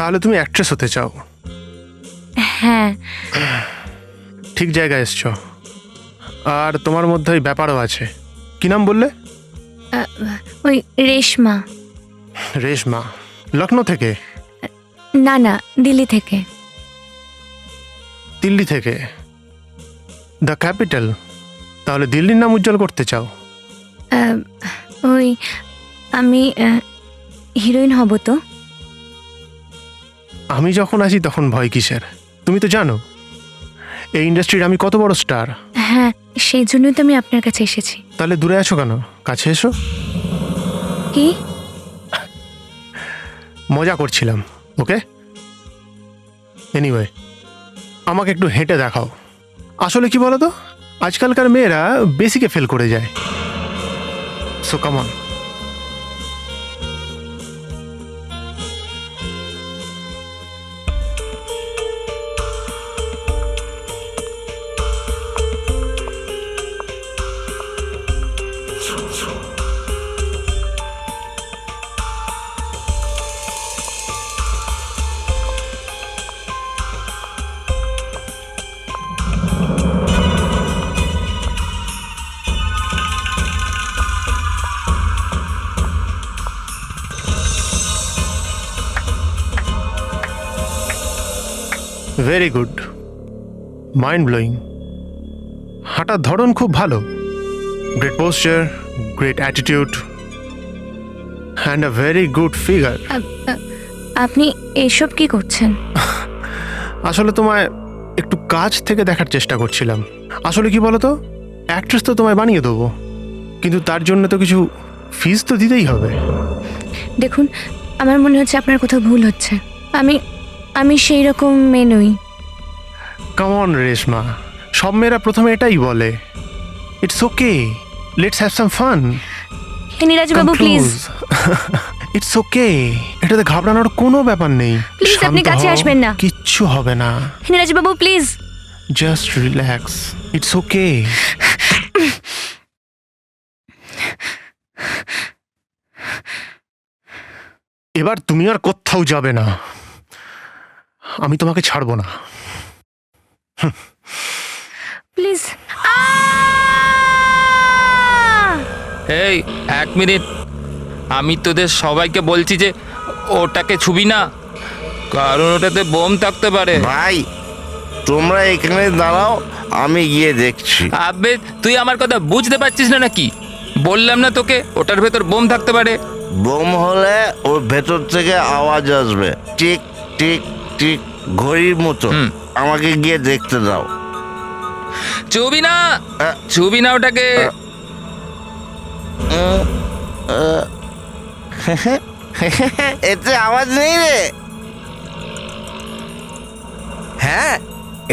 তাহলে তুমি অ্যাক্ট্রেস হতে চাও? হ্যাঁ। ঠিক জায়গায় এসছো। আর তোমার মধ্যে ওই ব্যাপারও আছে। কি নাম বললে? ওই রেশমা। রেশমা লখনৌ থেকে? না না, দিল্লি থেকে। দিল্লি থেকে? The capital. তাহলে দিল্লির নাম উজ্জ্বল করতে চাও? ওই আমি হিরোইন হব তো। আমি যখন আসি তখন ভয় কিসের? তুমি তো জানো এই ইন্ডাস্ট্রির আমি কত বড় স্টার। হ্যাঁ, সেই জন্যই তো আমি আপনার কাছে এসেছি। তাহলে দূরে আছো কেন? কাছে এসো। কি? মজা করছিলাম। ওকে, এনিওয়ে আমাকে একটু হেঁটে দেখাও। আসলে কি বলো তো, আজকালকার মেয়েরা বেসিকে ফেল করে যায়। So come on. Very good, mind blowing. হাঁটার ধরন খুব ভালো। Great poster, great attitude and a very good figure. আপনি এইসব কি করছেন? আসলে তোমায় একটু কাছ থেকে দেখার চেষ্টা করছিলাম। আসলে কি বলো তো, অ্যাক্ট্রেস তো তোমায় বানিয়ে দেবো, কিন্তু তার জন্য তো কিছু ফিস তো দিতেই হবে। দেখুন, আমার মনে হচ্ছে আপনার কোথাও ভুল হচ্ছে। আমি সেই রকম মেয়ে নই। কাম অন রেশমা, সব মেয়েরা প্রথমে এটাই বলে। It's okay, let's have some fun. Neeraj Babu please. It's okay, এটাতে ঘাবড়ানোর কোনো ব্যাপার নেই। প্লিজ আপনি কাছে আসবেন না। কিচ্ছু হবে না। নীরাজ বাবু please. Just relax, it's okay. এবার তুমি আর কোথাও যাবে না, আমি তোমাকে ছাড়বো না। প্লিজ। এই 1 মিনিট, আমি তোদের সবাইকে বলছি যে ওটাকে ছুবি না, কারণ ওটাতে বোম থাকতে পারে। ভাই তোমরা এখানে দাঁড়াও, আমি গিয়ে দেখছি। আবে তুই আমার কথা বুঝতে পারছিস না নাকি? বললাম না তোকে ওটার ভেতর বোম থাকতে পারে। বোম হলে ওর ভেতর থেকে আওয়াজ আসবে, টিক টিক টিক, ঘড়ির মতো। আমাকে গিয়ে দেখতে দাও। ছুবি না, ছুবি না ওটাকে। এতে আওয়াজ নেই রে। হ্যাঁ,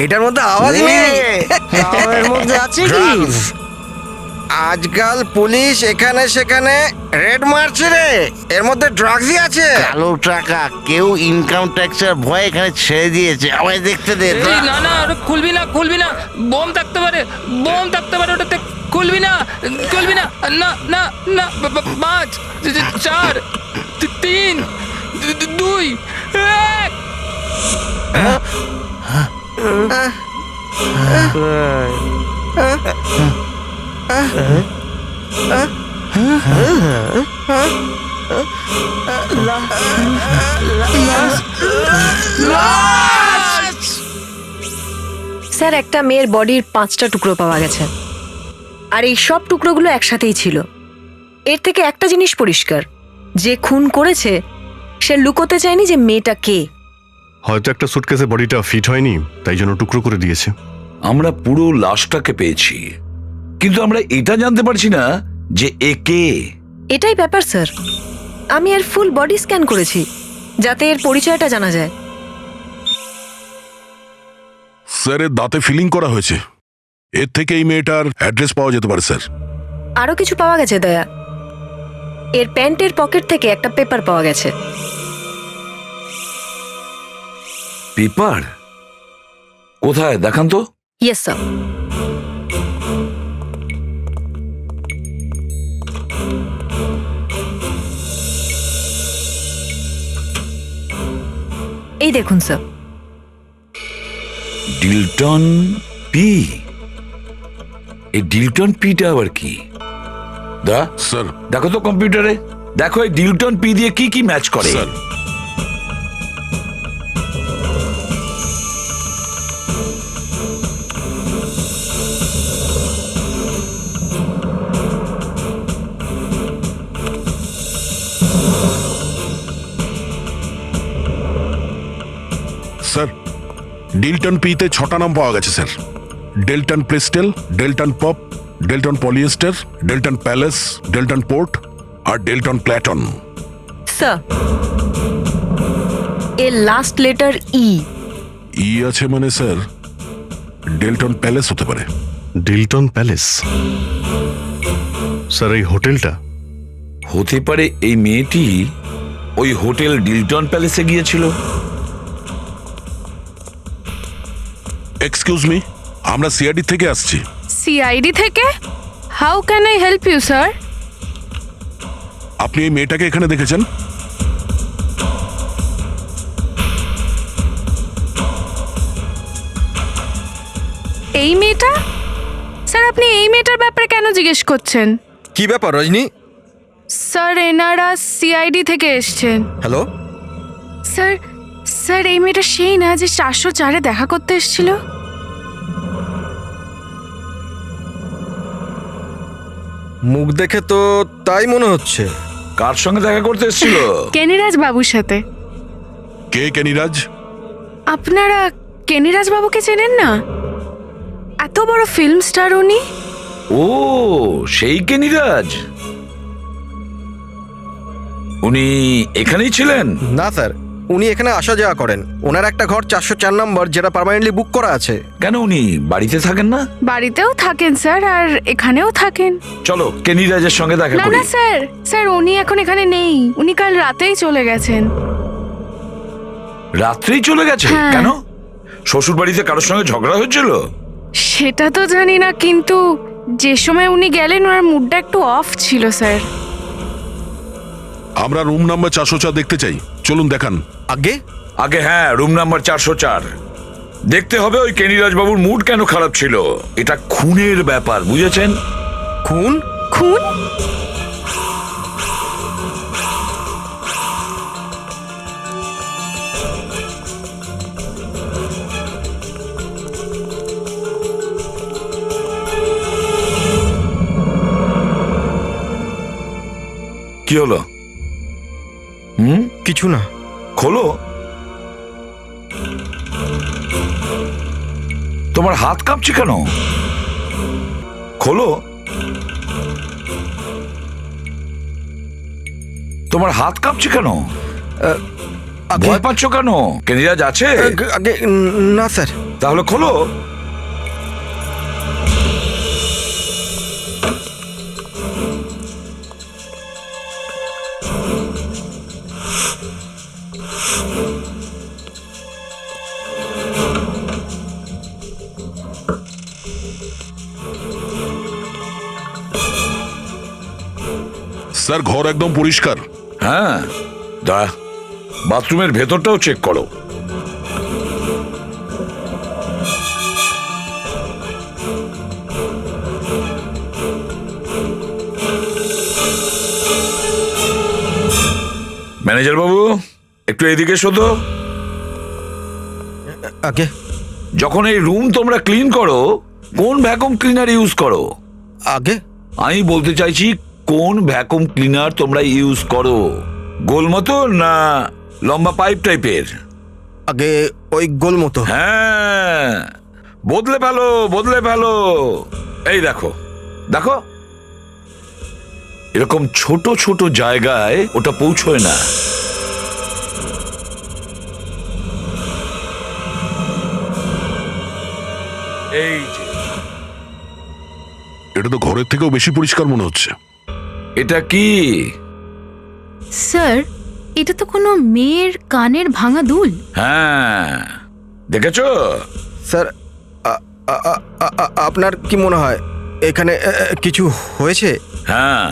এটার মধ্যে আওয়াজ নেই। এর মধ্যে আছে কি? আজকাল পুলিশ এখানে সেখানে রেড মারছে রে, এর মধ্যে ড্রাগসই আছে। কালো টাকা কেউ ইনকাম ট্যাক্সের ভয় এখানে ছেড়ে দিয়েছে। আমায় দেখতে দে। এই না না, ওটা খুলবি না, খুলবি না, বোম থাকতে পারে, বোম থাকতে পারে ওটাতে। খুলবি না, খুলবি না, না না না। 5 4 3 2 1। স্যার, একটা মেয়ের বডির 5টা টুকরো পাওয়া গেছে, আর এই সব টুকরোগুলো একসাথেই ছিল। এর থেকে একটা জিনিস পরিষ্কার, যে খুন করেছে সে লুকোতে চায়নি যে মেয়েটা কে। হয়তো একটা সুটকেসে বডিটা ফিট হয়নি, তাই জন্য টুকরো করে দিয়েছে। আমরা পুরো লাশটাকে পেয়েছি, কিন্তু আমরা এটা জানতে পারছি না যে এ কে। এটাই ব্যাপার স্যার, আমি এর ফুল বডি স্ক্যান করেছি যাতে এর পরিচয়টা জানা যায়। স্যারের দাঁতে ফিলিং করা হয়েছে, এর থেকে এই মেয়েটার অ্যাড্রেস পাওয়া যেতে পারে স্যার। আরো কিছু পাওয়া গেছে দয়া, এর প্যান্টের পকেট থেকে একটা পেপার পাওয়া গেছে। পেপার কোথায় দেখান তো। Yes sir. এই দেখুন স্যার। ডিলটন পি। এই ডিলটন পিটা আবার কি? দা স্যার দেখো তো কম্পিউটারে, দেখো এই ডিলটন পি দিয়ে কি কি ম্যাচ করে। স্যার স্যার ডিলটন পিতে 6টা নাম পাওয়া গেছে স্যার। ডেল্টন প্রেস্টেল, Dalton pop, Dalton polyester, Dalton palace, Dalton port আর ডেল্টন প্ল্যাটন। স্যার, এর লাস্ট লেটার ই। ই আছে মানে স্যার ডেল্টন প্যালেস হতে পারে। ডিলটন প্যালেস? স্যার এই হোটেলটা? হতে পারে এই মেয়েটি ওই হোটেল ডিলটন প্যালেসে গিয়েছিল। এক্সকিউজ মি, আমরা সিআইডি থেকে আসছি। সিআইডি থেকে? How can I help you sir? আপনি এই মেয়েটাকে এখানে দেখেছেন? এই মেয়েটা? স্যার আপনি এই মেয়েটার ব্যাপারে কেন জিজ্ঞেস করছেন? কি ব্যাপার রজনী? স্যার এনারা সিআইডি থেকে এসছেন। হ্যালো, স্যার স্যার এই মেয়েটা সেই না যে 404-এ দেখা করতে এসেছিল? মুখ দেখে তো তাই মনে হচ্ছে। কার সঙ্গে দেখা করতে এসেছিল? কেনিরাজ বাবুর সাথে। কে কেনিরাজ? আপনারা কেনিরাজ বাবুকে চেনেন না? এত বড় ফিল্ম স্টার উনি। ও সেই কেনিরাজ, উনি এখানেই ছিলেন? না স্যার, উনি এখানে আসা যাওয়া করেন। ওনার একটা ঘর 404 নম্বর, যেটা পার্মানেন্টলি বুক করা আছে। কেন উনি বাড়িতে থাকেন না? বাড়িতেও থাকেন স্যার, আর এখানেও থাকেন। চলো কেনিরাজের সঙ্গে দেখা না করি। না স্যার, স্যার উনি এখন এখানে নেই। উনি কাল রাতেই চলে গেছেন। রাত্রেই চলে গেছে? হ্যাঁ। কেন? শ্বশুর বাড়িতে কারোর সঙ্গে ঝগড়া হয়েছিল? সেটা তো জানি না, কিন্তু যে সময় উনি গেলেন ওনার মুডটা একটু অফ ছিল স্যার। আমরা রুম নাম্বার 404 দেখতে চাই, চলুন দেখান। আগে আগে হ্যাঁ, রুম নাম্বার 404 দেখতে হবে। ওই কেনিরাজ বাবুর মুড কেন খারাপ ছিল? এটা খুনের ব্যাপার, বুঝেছেন? খুন? খুন? কি হলো? কিছু না। খোলো। তোমার হাত কাঁপছে কেন? খোলো। তোমার হাত কাঁপছে কেন? আগে ভয় পাচ্ছ কেন? কেনিরাজ আছে? আগে না স্যার। তাহলে খোলো। স্যার ঘর একদম পরিষ্কার। হ্যাঁ, বাথরুমের ভেতরটাও চেক করো। ম্যানেজার বাবু, একটু এদিকে এসো তো। আগে যখন এই রুম তোমরা ক্লিন করো, কোন ভ্যাকুম ক্লিনার ইউজ করো? আগে আমি বলতে চাইছি, কোন ভ্যাকুম ক্লিনার তোমরা ইউজ করো? গোল মতো না লম্বা পাইপ টাইপের? আগে ওই গোল মতো। হ্যাঁ, বদলে ফেলো, বদলে ফেলো। এই দেখো, দেখো, এরকম ছোট ছোট জায়গায় ওটা পৌঁছয় না। এই যে, এটা তো ঘরের থেকেও বেশি পরিষ্কার মনে হচ্ছে। এটা কি? স্যার এটা তো কোনো মেয়ের কানের ভাঙা দুল। হ্যাঁ, দেখেছো? স্যার, আপনার কি মনে হয় এখানে কিছু হয়েছে? হ্যাঁ,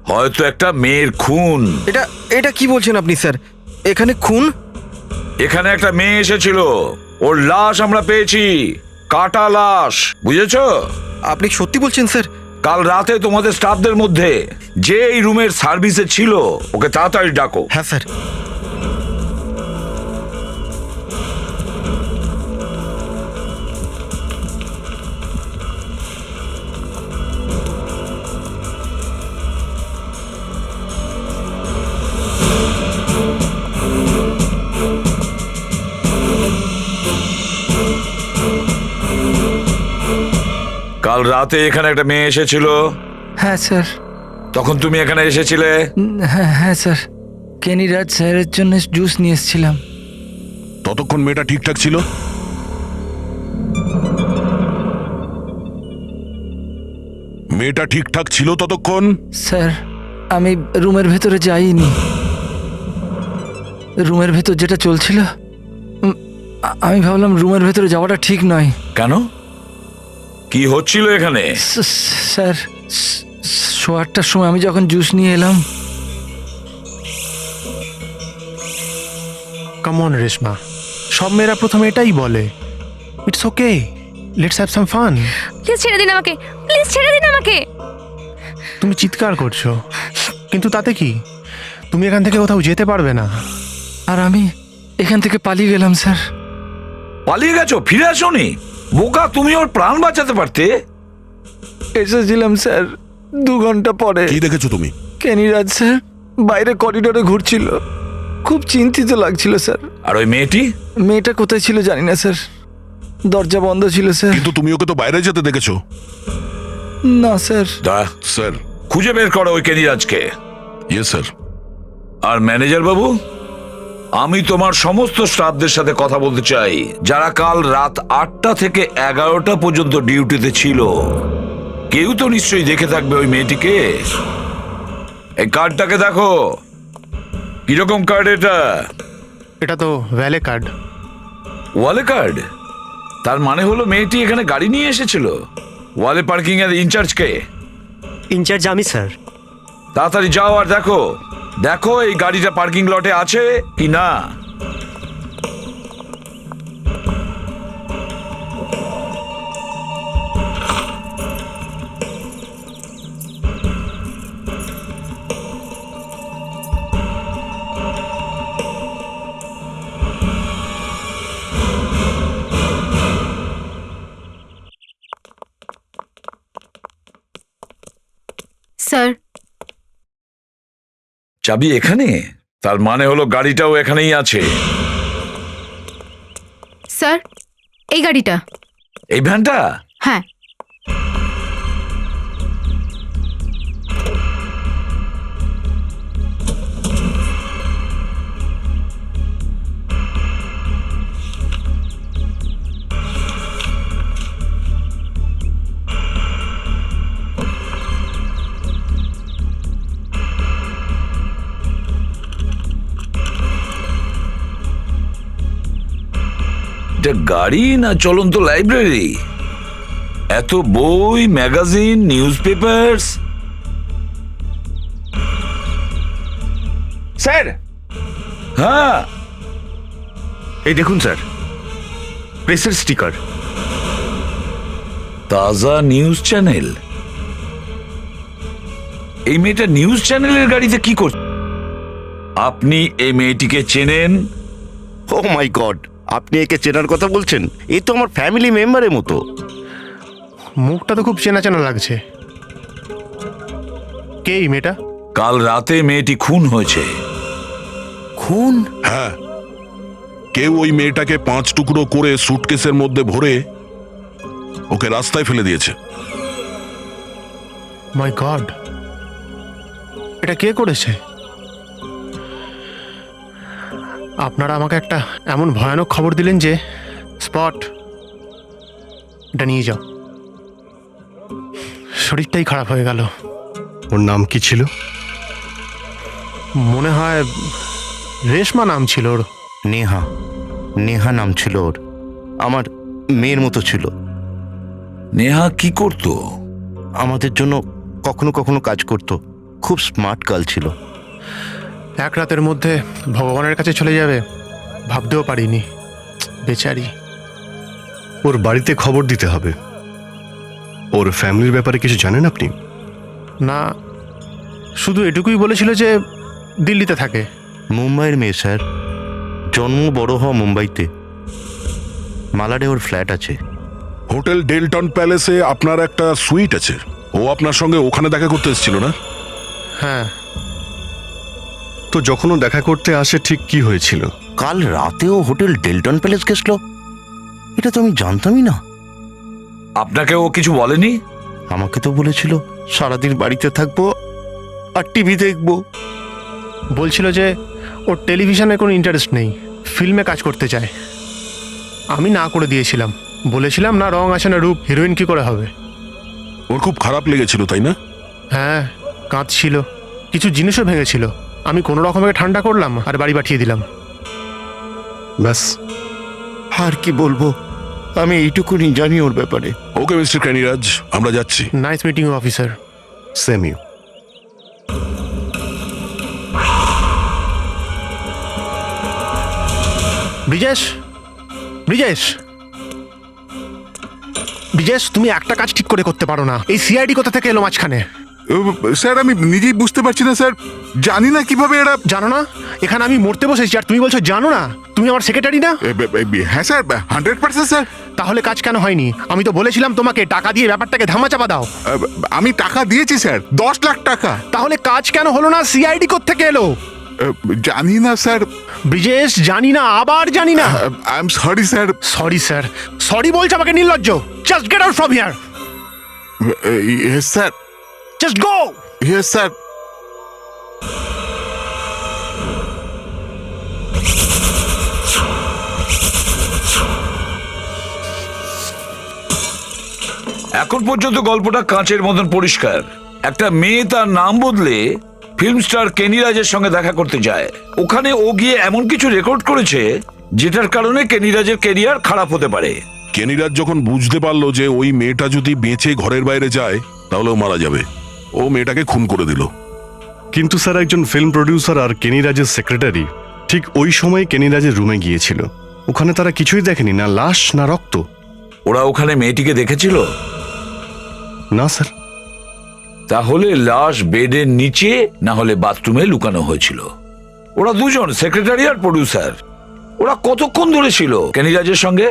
হয়তো একটা মেয়ের খুন। এটা এটা কি বলছেন আপনি স্যার? এখানে খুন? এখানে একটা মেয়ে এসেছিল, ওর লাশ আমরা পেয়েছি, কাটা লাশ, বুঝেছো? আপনি সত্যি বলছেন স্যার? কাল রাতে তোমাদের স্টাফদের মধ্যে যে এই রুমের সার্ভিসে ছিল ওকে তাড়াতাড়ি ডাকো। হ্যাঁ স্যার। কাল রাতে এখানে একটা মেয়ে এসেছিল, হ্যাঁ স্যার। তখন তুমি এখানে এসেছিলে? হ্যাঁ হ্যাঁ স্যার, কেনি রাজ স্যারের জন্য জুস নিয়ে এসেছিলাম। ততক্ষণ মেয়েটা ঠিকঠাক ছিল? মেয়েটা ঠিকঠাক ছিল ততক্ষণ? স্যার আমি রুমের ভেতরে যাইনি, রুমের ভেতর যেটা চলছিল আমি ভাবলাম রুমের ভেতরে যাওয়াটা ঠিক নয়। কেন, কি হচ্ছিল এখানে? স্যার 8:30টার সময় আমি যখন জুস নিয়ে এলাম। কাম অন রেশমা, সব মেয়েরা প্রথমে এটাই বলে, it's okay, let's have some fun. Please ছেড়ে দিন আমাকে, প্লিজ ছেড়ে দিন আমাকে। তুমি চিৎকার করছো, কিন্তু তাতে কি? তুমি এখান থেকে কোথাও যেতে পারবে না। আর আমি এখান থেকে পালিয়ে গেলাম স্যার। পালিয়ে গেছো, ফিরে আসোনি? বোকা, তুমি ওর প্রাণ বাঁচাতে পারতে। এসেছিলাম স্যার 2 ঘন্টা পরে। কি দেখেছো তুমি? কেনি রাজ স্যার বাইরে করিডোরে ঘুরছিল, খুব চিন্তিত লাগছিল স্যার। আর ওই মেয়েটি? মেয়েটা কোথায় ছিল জানি না স্যার, দরজা বন্ধ ছিল স্যার। কিন্তু তুমি ওকে তো বাইরে যেতে দেখেছো। না স্যার। দাঁড়া, স্যার। খুঁজে বের করো ওই কেনিরাজকে। Yes sir. আর ম্যানেজার বাবু, আমি তোমার সমস্ত স্টাফদের সাথে কথা বলতে চাই যারা কাল রাত 8টা থেকে 11টা পর্যন্ত ডিউটিতে ছিল। কেউ তো নিশ্চয়ই দেখে থাকবে ওই মেয়েটিকে। এই কার্ডটাকে দেখো, কিরকম কার্ড এটা? এটা তো ভ্যালে কার্ড। ওয়ালে কার্ড? তার মানে হলো মেয়েটি এখানে গাড়ি নিয়ে এসেছিল। ওয়ালে পার্কিং এর ইনচার্জ কে? ইনচার্জ আমি স্যার। তাড়াতাড়ি যাও আর দেখো দেখো এই গাড়িটা পার্কিং লটে আছে কি না। স্যার চাবি এখানে? তার মানে হলো গাড়িটাও এখানেই আছে। স্যার এই গাড়িটা। এই ভ্যানটা? হ্যাঁ। এটা গাড়ি না চলন্ত লাইব্রেরি? এত বই, ম্যাগাজিন, নিউজ পেপার। স্যার। হ্যাঁ, এই দেখুন স্যার, প্রেসের স্টিকার। তাজা নিউজ চ্যানেল। এই মেয়েটা নিউজ চ্যানেলের গাড়িতে কি করছে? আপনি এই মেয়েটিকে চেনেন? ও মাই গড, আপনি একে চেনার কথা বলছেন? এই তো আমার ফ্যামিলি মেম্বারের মতো। মুখটা তো খুব চেনা চেনা লাগছে। কে এই মেয়েটা? কাল রাতে মেয়েটি খুন হয়েছে। খুন? হ্যাঁ, কেউ ওই মেয়েটাকে 5 টুকরো করে সুটকেসের মধ্যে ভরে ওকে রাস্তায় ফেলে দিয়েছে। মাই গড, এটা কে করেছে? আপনারা আমাকে একটা এমন ভয়ানক খবর দিলেন যে স্পট এটা নিয়ে যাও। শরীরটাই খারাপ হয়ে গেল। ওর নাম কি ছিল? মনে হয় রেশমা নাম ছিল ওর। নেহা, নেহা নাম ছিল ওর। আমার মেয়ের মতো ছিল। নেহা কি করতো? আমাদের জন্য কখনো কখনো কাজ করত। খুব স্মার্ট গার্ল ছিল। এক রাতের মধ্যে ভগবানের কাছে চলে যাবে ভাবতেও পারিনি, বেচারি। ওর বাড়িতে খবর দিতে হবে। ওর ফ্যামিলির ব্যাপারে কিছু জানেন আপনি? না, শুধু এটুকুই বলেছিল যে দিল্লিতে থাকে। মুম্বাইয়ের মেয়ে স্যার, জন্ম বড় হওয়া মুম্বাইতে। মালাডে ওর ফ্ল্যাট আছে। হোটেল ডেলটন প্যালেসে আপনার একটা সুইট আছে, ও আপনার সঙ্গে ওখানে দেখা করতে এসেছিল না? হ্যাঁ, তো যখন ও দেখা করতে আসে ঠিক কি হয়েছিল? কাল রাতেও হোটেল ডেলটন প্যালেস গেছিল, এটা তো আমি জানতামই না। আপনাকে ও কিছু বলেনি? আমাকে তো বলেছিল সারাদিন বাড়িতে থাকবো আর টিভি দেখবো। বলছিল যে ওর টেলিভিশনে কোনো ইন্টারেস্ট নেই, ফিল্মে কাজ করতে চায়। আমি না করে দিয়েছিলাম, বলেছিলাম না রং আসে না রূপ, হিরোইন কি করে হবে। ওর খুব খারাপ লেগেছিল তাই না? হ্যাঁ, কাঁদছিল, কিছু জিনিসও ভেঙেছিল। আমি কোনো রকমে ঠান্ডা করলাম আর বাড়ি পাঠিয়ে দিলাম। ব্যাস। আর কি বলবো, আমি এইটুকুনি জানি ওর ব্যাপারে। ওকে মিস্টার ক্যানিরাজ, আমরা যাচ্ছি। Nice meeting you officer. Same you. Brijesh, Brijesh, Brijesh, তুমি একটা কাজ ঠিক করে করতে পারো না। এই সিআইডি কোথা থেকে এলো মাঝখানে? স্যার আমি নিজেই বুঝতে পারছি না স্যার, জানি না কিভাবে এরা। জানো না এখানে আমি মরতে বসেছি আর তুমি বলছো জানো না? তুমি আমার সেক্রেটারি না? হ্যাঁ স্যার, 100% স্যার। তাহলে কাজ কেন হয়নি? আমি তো বলেছিলাম তোমাকে টাকা দিয়ে ব্যাপারটাকে ধামাচাপা দাও। আমি টাকা দিয়েছি স্যার, 10 লাখ টাকা। তাহলে কাজ কেন হলো না? সিআইডি কোথা থেকে এলো? জানি না স্যার। ব্রিজেশ, জানি না, আবার জানি না। I am sorry sir. Sorry sir, sorry বলছে আমাকে নির্লজ্জ। Just get out from here, yes sir, just go. Yes sir. এখন পর্যন্ত গল্পটা কাঁচের মতন পরিষ্কার। একটা মেয়ে তার নাম বদলে ফিল্ম স্টার কেনিরাজের সঙ্গে দেখা করতে যায়। ওখানে ও গিয়ে এমন কিছু রেকর্ড করেছে যেটার কারণে কেনিরাজের ক্যারিয়ার খারাপ হতে পারে। কেনিরাজ যখন বুঝতে পারলো যে ওই মেয়েটা যদি বেঁচে ঘরের বাইরে যায় তাহলে ও মারা যাবে, ও মেয়েটাকে খুন করে দিল। কিন্তু স্যার, একজন ফিল্ম প্রডিউসার আর কেনিরাজের সেক্রেটারি ঠিক ওই সময় কেনিরাজের রুমে গিয়েছিল। ওখানে তারা কিছুই দেখেনি, না লাশ না রক্ত। ওরা ওখানে মেয়েটিকে দেখেছিল না স্যার। তাহলে লাশ বেডের নিচে না হলে বাথরুমে লুকানো হয়েছিল। ওরা দুজন, সেক্রেটারি আর প্রডিউসার, ওরা কতক্ষণ ধরে ছিল কেনিরাজের সঙ্গে?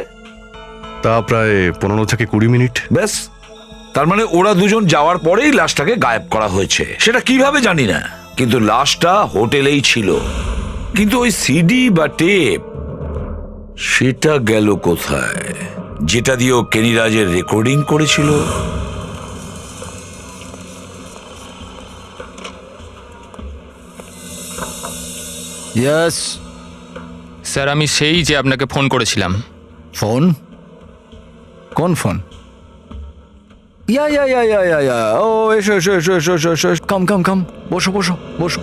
তা প্রায় 15 থেকে 20 মিনিট। ব্যাস, তার মানে ওরা দুজন যাওয়ার পরেই লাশটাকে গায়েব করা হয়েছে। সেটা কিভাবে জানি না, কিন্তু লাশটা হোটেলেই ছিল। কিন্তু ওই সিডি বা টেপ সেটা গেল কোথায়, যেটা দিয়ে ও কেনিরাজের রেকর্ডিং করেছিল? ইয়েস স্যার, আমি সেই যে আপনাকে ফোন করেছিলাম। ফোন? কোন ফোন? ইয়া ইয়া ইয়া ইয়া ইয়া ইয়া ও এসো এসো এসো এসো এসো এসো এসো। কাম কাম কাম, বসো বসো বসো।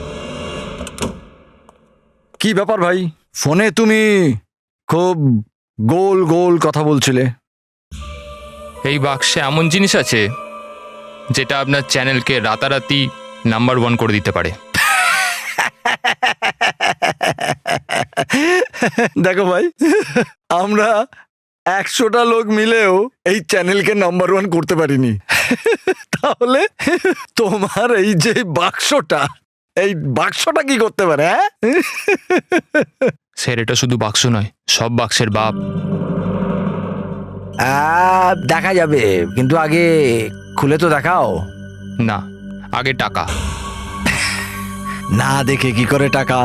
কি ব্যাপার ভাই, ফোনে তুমি খুব গোল গোল কথা বলছিলে। এই বাক্সে এমন জিনিস আছে যেটা আপনার চ্যানেলকে রাতারাতি নাম্বার 1 করে দিতে পারে। দেখো ভাই, আমরা 100টা লোক মিলেও এই চ্যানেলকে নাম্বার 1 করতে পারিনি। তাহলে তোমার এই যে বাক্সটা, এই বাক্সটা কি করতে পারে? হ্যাঁ স্যার, এটা শুধু বাক্স নয়, সব বাক্সের বাপ। দেখা যাবে, কিন্তু আগে খুলে তো দেখাও। না, আগে টাকা। না দেখে কি করে টাকা?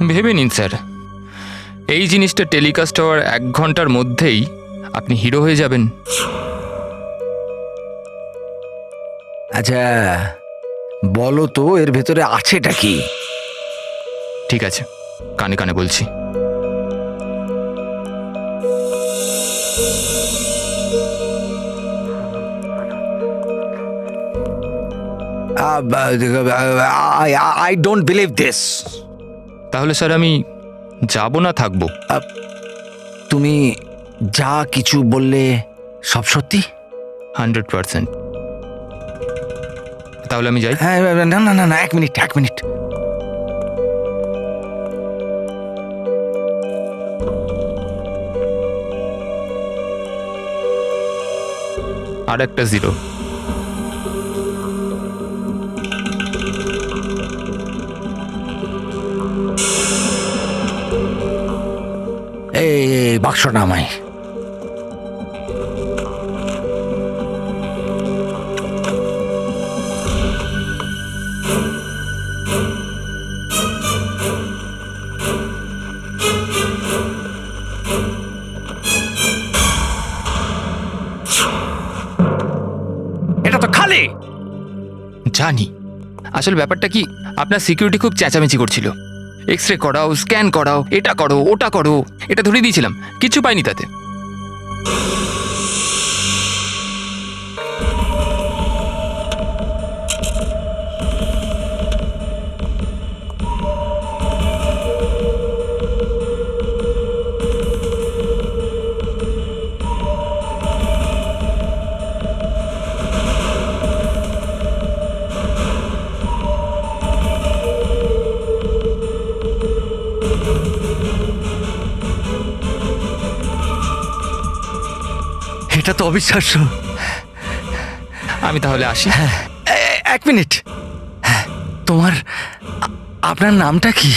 ভেবে নিন স্যার, এই জিনিসটা টেলিকাস্ট হওয়ার 1 ঘন্টার মধ্যেই আপনি হিরো হয়ে যাবেন। আচ্ছা বলো তো, এর ভেতরে আছেটা কি? ঠিক আছে, কানে কানে বলছি। I don't believe this. তাহলে স্যার আমি যাব না থাকবো? তুমি যা কিছু বললে সব সত্যি? 100%। তাহলে আমি যাই? হ্যাঁ, না না না না, 1 মিনিট 1 মিনিট। আর একটা 0। এই বাক্সটা আমায়। এটা তো খালি। জানি আসলে ব্যাপারটা কি, আপনার সিকিউরিটি খুব চেঁচামেচি করছিল। এক্স-রে করাও, স্ক্যান করাও, এটা করো ওটা করো, এটা ধরিয়ে দিয়েছিলাম, কিছু পাইনি তাতে। এটা তো অবিশ্বাস্য। আমি তাহলে আসি। এক মিনিট, তোমার আপনার নামটা কি?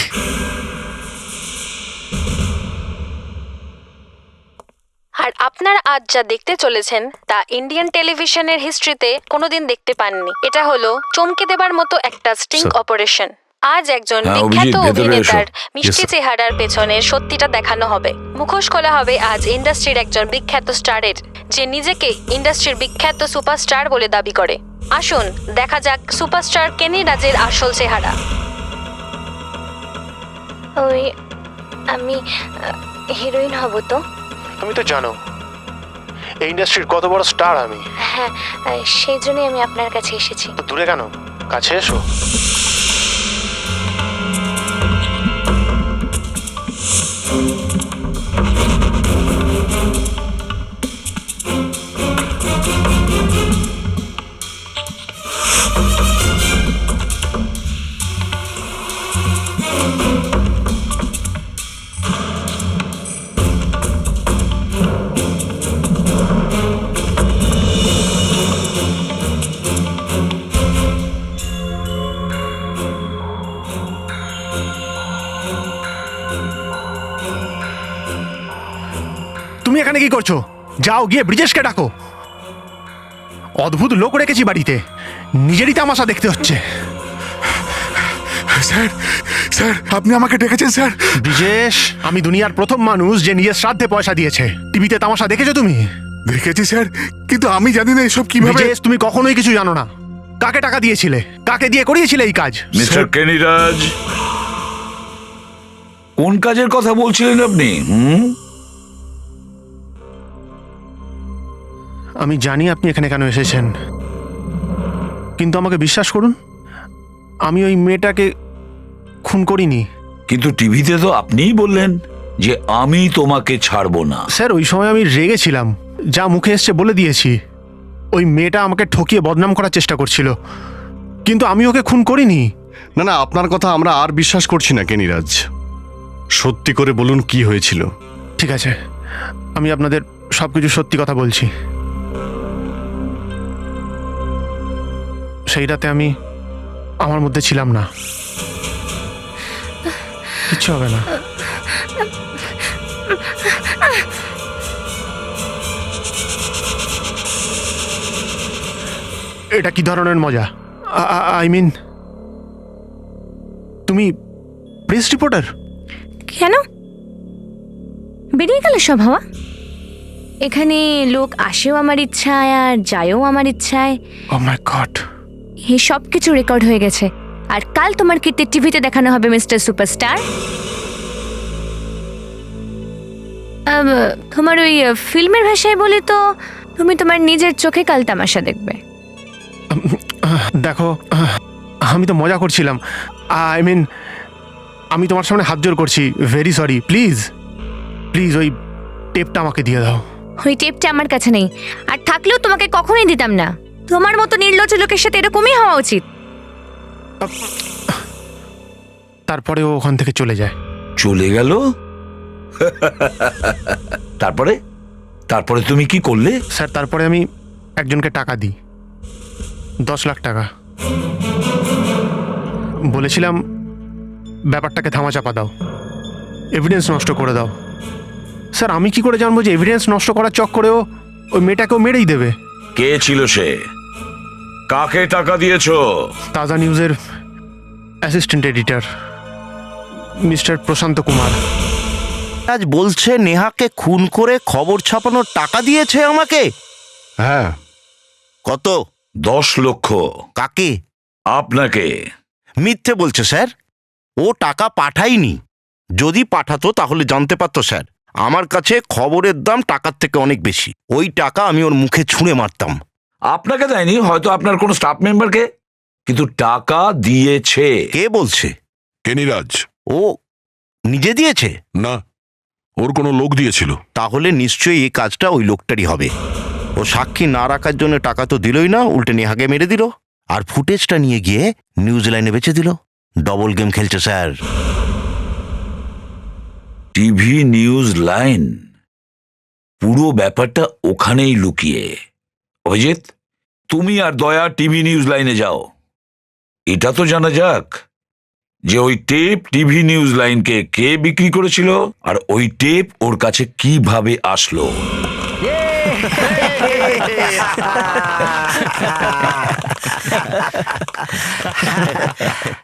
আর আপনারা আজ যা দেখতে চলেছেন তা ইন্ডিয়ান টেলিভিশনের হিস্ট্রিতে কোনোদিন দেখতে পাননি। এটা হলো চমকে দেবার মতো একটা স্টিং অপারেশন। আজ একজন হ্যাঁ, বিখ্যাত অভিজিৎ, ভেতরে অভিনেতার এসো। মিষ্টি Yes, sir. চেহারার পেছনের সত্যিটা দেখানো হবে। মুখোশ খোলা হবে আজ ইন্ডাস্ট্রির একজন বিখ্যাত স্টারের, যে নিজেকে ইন্ডাস্ট্রির বিখ্যাত সুপারস্টার বলে দাবি করে। আসুন দেখা যাক সুপারস্টার কেনি রাজের আসল চেহারা। ওই আমি হিরোইন হব তো? তুমি তো জানো এই ইন্ডাস্ট্রির কত বড় স্টার আমি। হ্যাঁ, সেই জন্যই আমি আপনার কাছে এসেছি। তো দূরে কেন, কাছে এসো। তুমি এখানে কি করছো? যাও গিয়ে ব্রিজেশকে ডাকো। অদ্ভুত লোক রেখেছি বাড়িতে, নিজেরই তামাশা দেখতে হচ্ছে। স্যার স্যার আপনি আমাকে ডেকেছেন স্যার? ব্রিজেশ, আমি দুনিয়ার প্রথম মানুষ যে নিজের শ্রাদ্ধে পয়সা দিয়েছে। টিভিতে তামাশা দেখেছো তুমি? দেখেছি স্যার, কিন্তু আমি জানি না এসব কিভাবে। ব্রিজেশ, তুমি কখনোই কিছু জানো না। কাকে টাকা দিয়েছিলে, কাকে দিয়ে করিয়েছিলে এই কাজ? মিস্টার কেনিরাজ, কোন কাজের কথা বলছিলেন আপনি? আমি জানি আপনি এখানে কেন এসেছেন, কিন্তু আমাকে বিশ্বাস করুন, আমি ওই মেয়েটাকে খুন করিনি। কিন্তু টিভিতে তো আপনিই বললেন যে আমি তোমাকে ছাড়বো না। স্যার, ওই সময় আমি রেগেছিলাম, যা মুখে এসছে বলে দিয়েছি। ওই মেয়েটা আমাকে ঠকিয়ে বদনাম করার চেষ্টা করছিল, কিন্তু আমি ওকে খুন করিনি। না না, আপনার কথা আমরা আর বিশ্বাস করছি না কেনিরাজ। সত্যি করে বলুন কি হয়েছিল। ঠিক আছে, আমি আপনাদের সবকিছু সত্যি কথা বলছি। সেই রাতে আমি আমার মধ্যে ছিলাম না। কিচ্ছু হবে না। এটা কি ধরনের মজা? আই মিন, তুমি প্রেস রিপোর্টার? কেন? বেরিয়ে গেল সব হাওয়া। এখানে লোক আসেও আমার ইচ্ছায় আর যায়ও আমার ইচ্ছায়। ও মাই গড! এই সব কিছু রেকর্ড হয়ে গেছে, আর কাল তোমার কীর্তি টিভিতে দেখানো হবে মিস্টার সুপারস্টার। তোমার ওই ফিল্মের ভাষায় বলি তো, তুমি তোমার নিজের চোখে কাল তামাশা দেখবে। দেখো, আমি তো মজা করছিলাম। আই মিন, আমি তোমার সামনে হাত জোর করছি, ভেরি সরি। প্লিজ প্লিজ ওই টেপটা আমাকে দিয়ে দাও। ওই টেপটা আমার কাছে নেই, আর থাকলেও তোমাকে কখনোই দিতাম না। তোমার মতো নির্লজ্জ লোকের সাথে এরকমই হওয়া উচিত। তারপরে ও ওখান থেকে চলে যায়। চলে গেল? তারপরে তারপরে তুমি কি করলে? স্যার, তারপরে আমি একজনকে টাকা দিই, 10 লাখ টাকা। বলেছিলাম ব্যাপারটাকে থামাচাপা দাও, এভিডেন্স নষ্ট করে দাও। স্যার আমি কি করে জানবো যে এভিডেন্স নষ্ট করার চক্করেও ওই মেয়েটাকেও মেরেই দেবে? কে ছিল সে? কাকে টাকা দিয়েছো? তাজা নিউজের অ্যাসিস্ট্যান্ট এডিটর মিস্টার প্রশান্ত কুমার। আজ বলছে নেহাকে খুন করে খবর ছাপানোর টাকা দিয়েছে আমাকে। হ্যাঁ, কত? 10 লক্ষ। কাকে? আপনাকে। মিথ্যে বলছে স্যার, ও টাকা পাঠায়নি। যদি পাঠাতো তাহলে জানতে পারতো স্যার। আমার কাছে খবরের দাম টাকার থেকে অনেক বেশি। ওই টাকা আমি ওর মুখে ছুঁড়ে মারতাম। আপনাকে দেয়নি, হয়তো আপনার কোনো স্টাফ মেম্বারকে, কিন্তু টাকা দিয়েছে। কে বলছে? কেনিরাজ। ও নিজে দিয়েছে? না, ওর কোনো লোক দিয়েছিল। তাহলে নিশ্চয়ই এই কাজটা ওই লোকটারই হবে। ও সাক্ষী না রাখার জন্য টাকা তো দিলই না, উল্টে নেহাকে মেরে দিল, আর ফুটেজটা নিয়ে গিয়ে নিউজিল্যান্ডে বেচে দিল। ডবল গেম খেলছে স্যার। টিভি নিউজ লাইন, পুরো ব্যাপারটা ওখানেই লুকিয়ে। অভিজিৎ, তুমি আর দয়া টিভি নিউজ লাইনে যাও। এটা তো জানা যাক যে ওই টেপ টিভি নিউজ লাইনকে কে বিক্রি করেছিল, আর ওই টেপ ওর কাছে কিভাবে আসলো।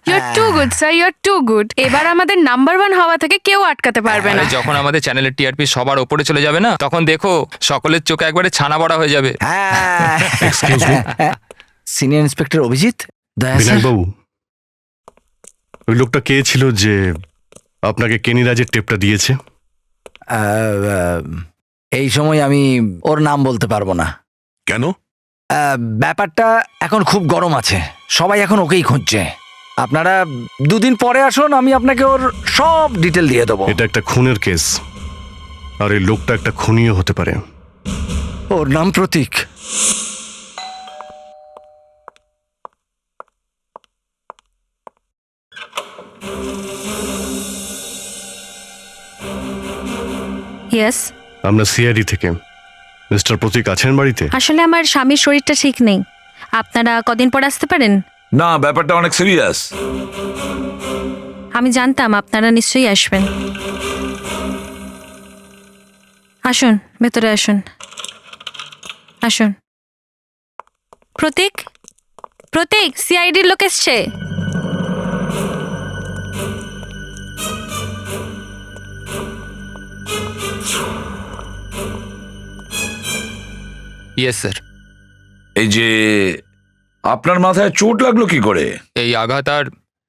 You're too good sir, you're too good. এবার আমাদের নাম্বার 1 হওয়া থেকে কেউ আটকাতে পারবে না। আরে যখন আমাদের চ্যানেলের টিআরপি সবার ওপরে চলে যাবে না, তখন দেখো সকলের চোখে একবারে ছানা বড়া হয়ে যাবে। Excuse me, senior inspector Abhijit, দয়া স্যার। বিনায়কবাবু, ওই লোকটা কে ছিল যে আপনাকে কেনিরাজের টেপটা দিয়েছে? এই সময় আমি ওর নাম বলতে পারবো না। কেন? ব্যাপারটা এখন খুব গরম আছে, সবাই এখন ওকেই খুঁজছে। আপনারা 2 দিন পরে আসুন, আমি আপনাকে ওর সব ডিটেল দিয়ে দেবো। এটা একটা খুনের কেস, আর এই লোকটা একটা খুনিও হতে পারে। ওর নাম প্রতীক। ইয়েস। আমরা সিআইডি থেকে। মিস্টার প্রতীক আছেন বাড়িতে? আসলে আমার স্বামীর শরীরটা ঠিক নেই, আপনারা কদিন পর আসতে পারেন? না, ব্যাপারটা অনেক সিরিয়াস। আমি জানতাম আপনারা নিশ্চয়ই আসবেন। আসুন, ভেতরে আসুন। আসুন। প্রতীক, প্রতীক, সিআইডির লোক এসছে। Yes sir. এই যে আপনার মাথায় চোট লাগলো কি করে? এই আঘাত আর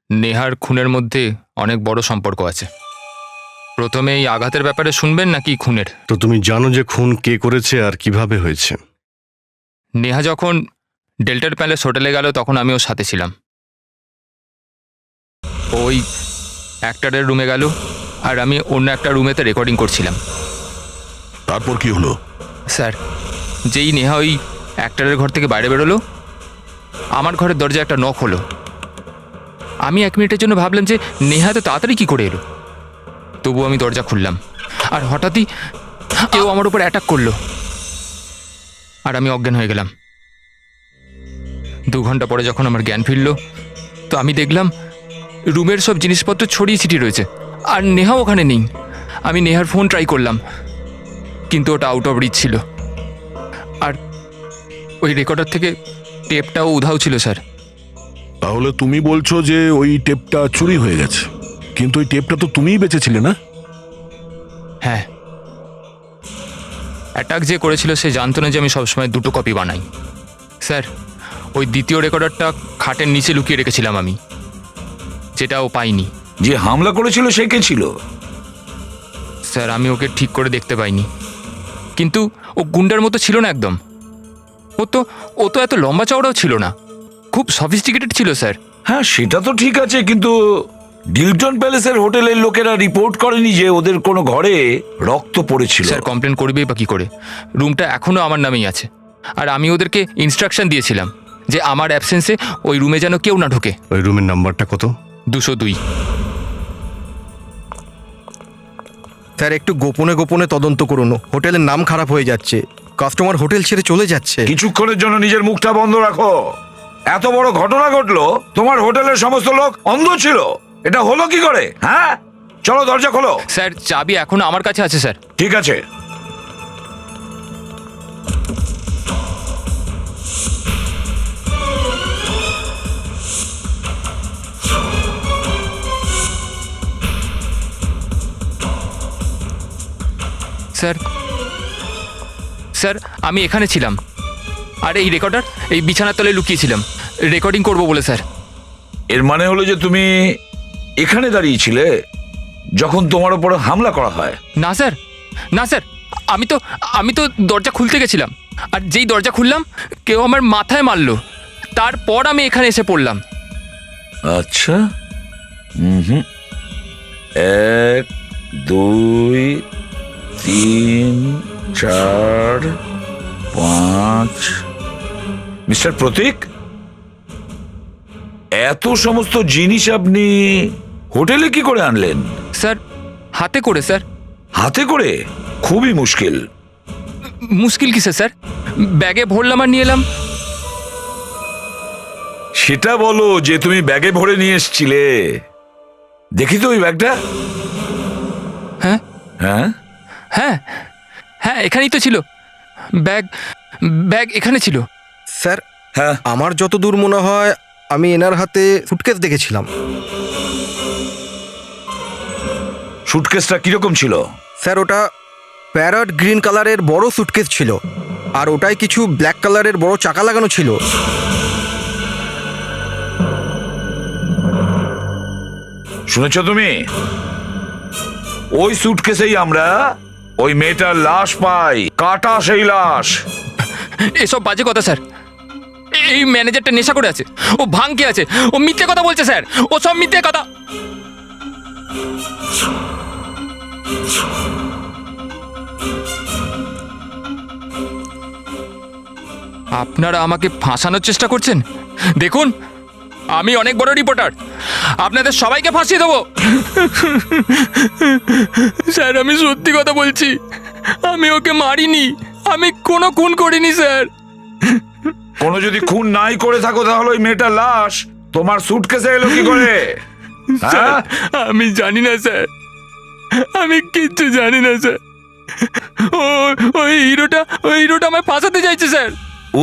নেহার খুনের মধ্যে অনেক বড় সম্পর্ক আছে। প্রথমে এই আঘাতের ব্যাপারে শুনবেন নাকি খুনের? তো তুমি জানো যে খুন কে করেছে আর কিভাবে হয়েছে? নেহা যখন ডেল্টার প্যালেস হোটেলে গেল তখন আমি ওর সাথে ছিলাম। ওই অ্যাক্টরের রুমে গেল আর আমি অন্য একটা রুমেতে রেকর্ডিং করছিলাম। তারপর কি হলো? স্যার, যেই নেহা ওই অ্যাক্টরের ঘর থেকে বাইরে বেরোলো, আমার ঘরের দরজায় একটা নক হলো। আমি 1 মিনিটের জন্য ভাবলাম যে নেহা তো তাড়াতাড়ি কী করে এলো। তবু আমি দরজা খুললাম আর হঠাৎই কেউ আমার উপর অ্যাটাক করলো আর আমি অজ্ঞান হয়ে গেলাম। 2 ঘন্টা পরে যখন আমার জ্ঞান ফিরল, তো আমি দেখলাম রুমের সব জিনিসপত্র ছড়িয়ে ছিটিয়ে রয়েছে আর নেহা ওখানে নেই। আমি নেহার ফোন ট্রাই করলাম, কিন্তু ওটা আউট অফ রিচ ছিল। আর ওই রেকর্ডার থেকে টেপটাও উধাও ছিল স্যার। তাহলে তুমি বলছো যে ওই টেপটা চুরি হয়ে গেছে, কিন্তু ওই টেপটা তো তুমিই বেচেছিলে না? হ্যাঁ, অ্যাটাক যে করেছিল সে জানতো না যে আমি সবসময় 2টো কপি বানাই। স্যার, ওই দ্বিতীয় রেকর্ডারটা খাটের নিচে লুকিয়ে রেখেছিলাম আমি, যেটা ও পাইনি। যে হামলা করেছিল সে কে ছিল? স্যার, আমি ওকে ঠিক করে দেখতে পাইনি, কিন্তু ও গুন্ডার মতো ছিল না একদম। ও তো এত লম্বা চওড়াও ছিল না, খুব সফিস্টিকেটেড ছিল স্যার। হ্যাঁ, সেটা তো ঠিক আছে, কিন্তু ডিলটন প্যালেসের হোটেলের লোকেরা রিপোর্ট করেনি যে ওদের কোনো ঘরে রক্ত পড়েছিল। স্যার, কমপ্লেন করবেই বা কি করে? রুমটা এখনো আমার নামেই আছে, আর আমি ওদেরকে ইনস্ট্রাকশন দিয়েছিলাম যে আমার অ্যাবসেন্সে ওই রুমে যেন কেউ না ঢোকে। ওই রুমের নাম্বারটা কত? 202। স্যার, একটু গোপনে গোপনে তদন্ত করুন, হোটেলের নাম খারাপ হয়ে যাচ্ছে। কাস্টমার হোটেল ছেড়ে চলে যাচ্ছে। কিছুক্ষণের জন্য নিজের মুখটা বন্ধ রাখো। এত বড় ঘটনা ঘটলো, তোমার হোটেলের সমস্ত লোক অন্ধ ছিল, এটা হলো কি করে? হ্যাঁ, চলো দরজা খোলো। স্যার চাবি এখন আমার কাছে আছে স্যার। ঠিক আছে। স্যার স্যার আমি এখানে ছিলাম, আর এই রেকর্ডার এই বিছানার তলে লুকিয়েছিলাম রেকর্ডিং করব বলে স্যার। এর মানে হলো যে তুমি এখানে দাঁড়িয়েছিলে যখন তোমার উপর হামলা করা হয়? না স্যার, না স্যার, আমি তো দরজা খুলতে গেছিলাম, আর যেই দরজা খুললাম কেউ আমার মাথায় মারলো, তারপর আমি এখানে এসে পড়লাম। আচ্ছা, 1 2 3 4 5। মিস্টার প্রতীক, এত সমস্ত জিনিস আপনি হোটেলে কি করে আনলেন? স্যার হাতে করে স্যার। হাতে করে? খুবই মুশকিল। মুশকিল কিসে স্যার? ব্যাগে ভরলাম আর নিয়ে এলাম। সেটা বলো যে তুমি ব্যাগে ভরে নিয়ে এসেছিলে। দেখি তো ওই ব্যাগটা। হ্যাঁ হ্যাঁ হ্যাঁ হ্যাঁ, এখানেই তো ছিল ব্যাগ এখানে ছিল। স্যার, হ্যাঁ, আমার যতদূর মনে হয় আমি এনার হাতে সুটকেস দেখেছিলাম। সুটকেসটা কিরকম ছিল? স্যার ওটা প্যারট গ্রিন কালারের বড় সুটকেস ছিল, আর ওটায় কিছু ব্ল্যাক কালারের বড় চাকা লাগানো ছিল। শুনেছ তুমি? ওই সুটকেসেই আমরা ওই মেয়েটার লাশ পাই, কাটা সেই লাশ। এসব বাজে কথা স্যার। এই ম্যানেজারটা নেশা করে আছে, ও ভাঙকে আছে, ও মিথ্যে কথা বলছে স্যার, ও সব মিথ্যে কথা। আপনারা আমাকে ফাঁসানোর চেষ্টা করছেন। দেখুন, আমি অনেক বড় রিপোর্টার, আপনাদের সবাইকে ফাঁসিয়ে দেবো। স্যার আমি সত্যি কথা বলছি, আমি ওকে মারিনি, আমি কোনো খুন করিনি স্যার। কোনো যদি খুন নাই করে থাকো তাহলে ওই মেয়েটার লাশ তোমার সুটকেসে এলো কি করে? হ্যাঁ? আমি জানি না স্যার, আমি কিচ্ছু জানি না স্যার। ওই হিরোটা আমায় ফাঁসাতে চাইছে স্যার।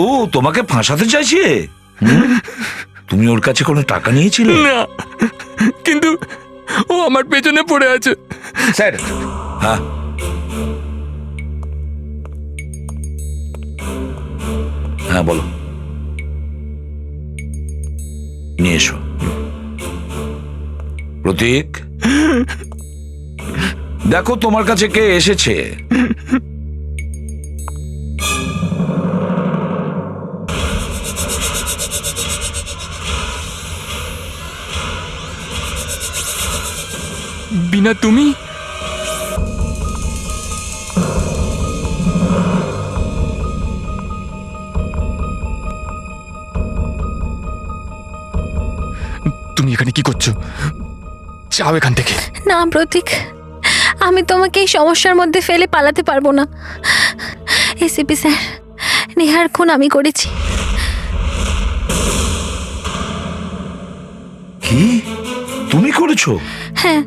ও তোমাকে ফাঁসাতে চাইছে? তুমি ওর কাছে কোনো টাকা নিয়েছিলে? না, কিন্তু ও আমার পেছনে পড়ে আছে স্যার। হ্যাঁ, হ্যাঁ বলো, নিয়ে এসো। প্রতীক, দেখো তোমার কাছে কে এসেছে। বিনা তুমি? তুমি এখানে কি করছো? যাও এখান থেকে। না প্রতীক, আমি তোমাকে এই সমস্যার মধ্যে ফেলে পালাতে পারবো না। এসিপি স্যার, নেহার খুন আমি করেছি। কি তুমি করেছো? হ্যাঁ,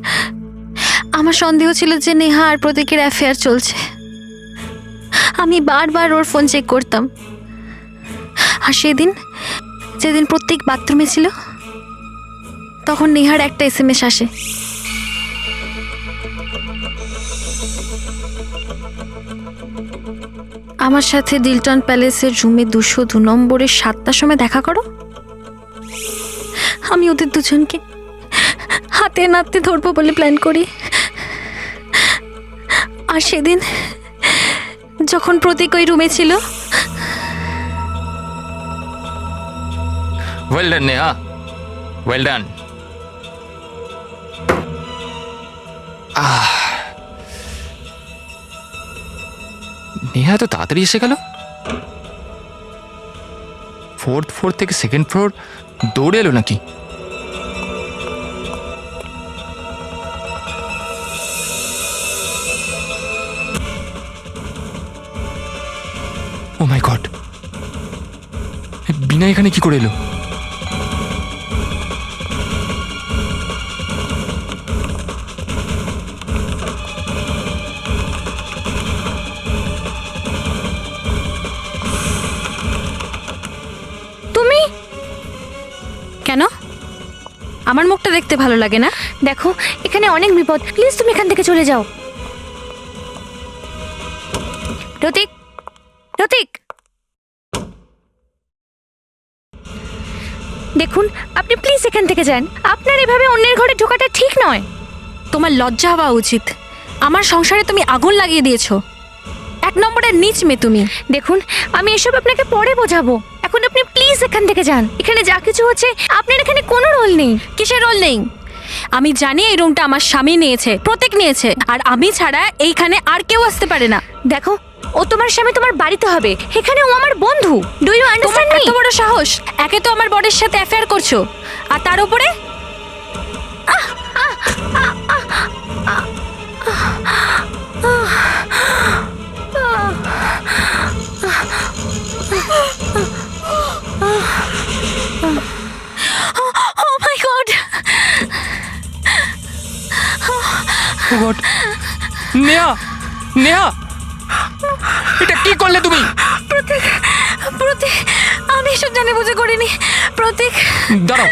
আমার সন্দেহ ছিল যে নেহা আর প্রতীকের অ্যাফেয়ার চলছে। আমি বারবার ওর ফোন চেক করতাম, আর যেদিন প্রত্যেক বাথরুমে ছিল তখন নেহার একটা SMS আসে। আমার সাথে ডিলটন প্যালেসের রুমে 202 নম্বরের 7টার সময় দেখা করো। আমি ওদের দুজনকে হাতে নাতে ধরবো বলে প্ল্যান করি। আর সেদিন যখন প্রতীক ওই রুমে ছিল, well done Neha, well done. Neha তো তাড়াতাড়ি এসে গেল। 4th ফ্লোর থেকে 2nd ফ্লোর দৌড়ে এলো নাকি? বিনা এখানে কি করে এলো? তুমি কেন? আমার মুখটা দেখতে ভালো লাগে না? দেখো এখানে অনেক বিপদ, প্লিজ তুমি এখান থেকে চলে যাও। রতিক, রতিক, দেখুন আপনি প্লিজ এখান থেকে যান। আপনার এভাবে অন্যের ঘরে ঢোকাটা ঠিক নয়। তোমার লজ্জা হওয়া উচিত। আমার সংসারে তুমি আগুন লাগিয়ে দিয়েছো। 1 নম্বরের নিচ মেয়ে তুমি। দেখুন আমি এসব আপনাকে পরে বোঝাবো, এখন আপনি প্লিজ এখান থেকে যান। এখানে যা কিছু হচ্ছে আপনার এখানে কোনো রোল নেই। কিসের রোল নেই? আমি জানি এই রুমটা আমার স্বামী নিয়েছে, প্রতীক নিয়েছে, আর আমি ছাড়া এইখানে আর কেউ আসতে পারে না। দেখো ও তোমার স্বামী, তোমার বাড়িতে হবে, এখানে ও আমার বন্ধু। ডু ইউ তোমার আন্ডারস্ট্যান্ড মি? এত বড় সাহস! একে তো আমার বরের সাথে অ্যাফেয়ার করছো, আর তার উপরে Oh my God! Oh God! Neha, Neha, এটা কি করলে তুমি? প্রতীক, প্রতীক, আমি এসব জানি বুঝে করিনি। প্রতীক, দাঁড়াও।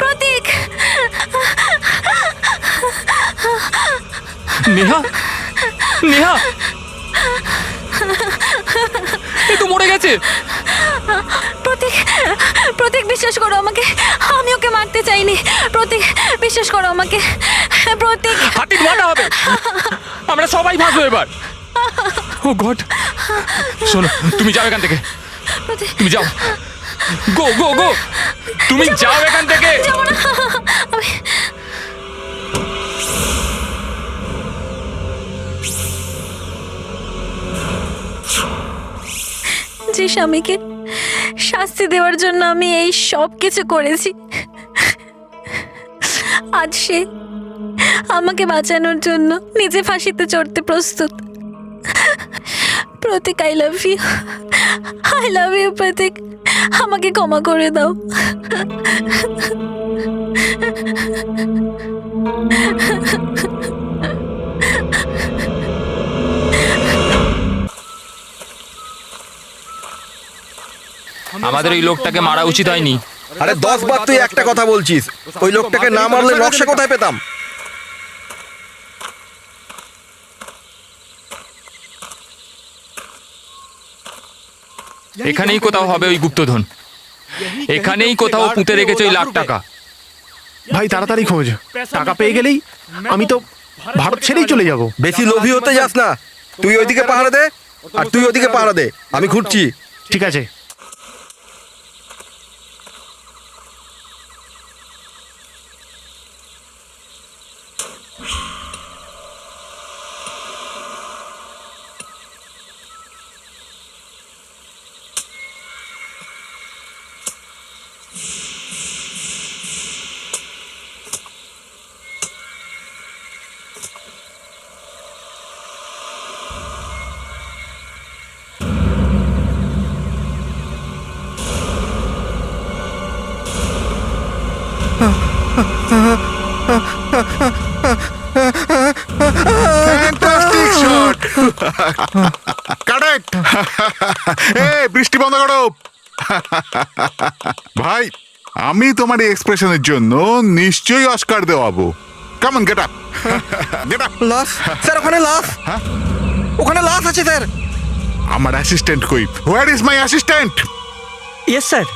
প্রতীক, নেহা, নেহা, এ তো মরে গেছে। প্রতীক, প্রতীক বিশ্বাস করো আমাকে, আমি ওকে মারতে চাইনি। প্রতীক বিশ্বাস করো আমাকে। প্রতীক, হাতি ধোয়াটা হবে, আমরা সবাই ভাসবো এবার। ও গড! শোনো, তুমি যাও এখান থেকে, তুমি যাও। গো গো গো, তুমি যাও এখান থেকে। যাবো না আমি। যে স্বামীকে শাস্তি দেওয়ার জন্য আমি এই সব কিছু করেছি, আজ সে আমাকে বাঁচানোর জন্য নিজে ফাঁসিতে চড়তে প্রস্তুত। Pratik, I love you, I love you Pratik, আমাকে ক্ষমা করে দাও। আমাদের ওই লোকটাকে মারা উচিত হয়নি। আরে 10 বার তুই একটা কথা বলছিস। ওই লোকটাকে না মারলে নকশা কোথায় পেতাম? এখানেই কোথাও হবে ওই গুপ্তধন, এখানেই কোথাও পুঁতে রেখেছে ওই লাখ টাকা। ভাই তাড়াতাড়ি খোঁজ, টাকা পেয়ে গেলেই আমি তো ভারত ছেড়েই চলে যাব। বেশি লোভী হতে যাস না। তুই ওইদিকে পাহারা দে, আর তুই ওইদিকে পাহারা দে, আমি ঘুরছি। ঠিক আছে। Fantastic shot, correct. এই বৃষ্টি বন্ধ করো ভাই। আমি তোমার এই এক্সপ্রেশনের জন্য নিশ্চয়ই অস্কার দেওয়াবো। Come on, get up, get up. লাশ স্যার, ওখানে লাশ, ওখানে লাশ আছে স্যার। আমার অ্যাসিস্ট্যান্ট কই? Where is my assistant? Yes sir.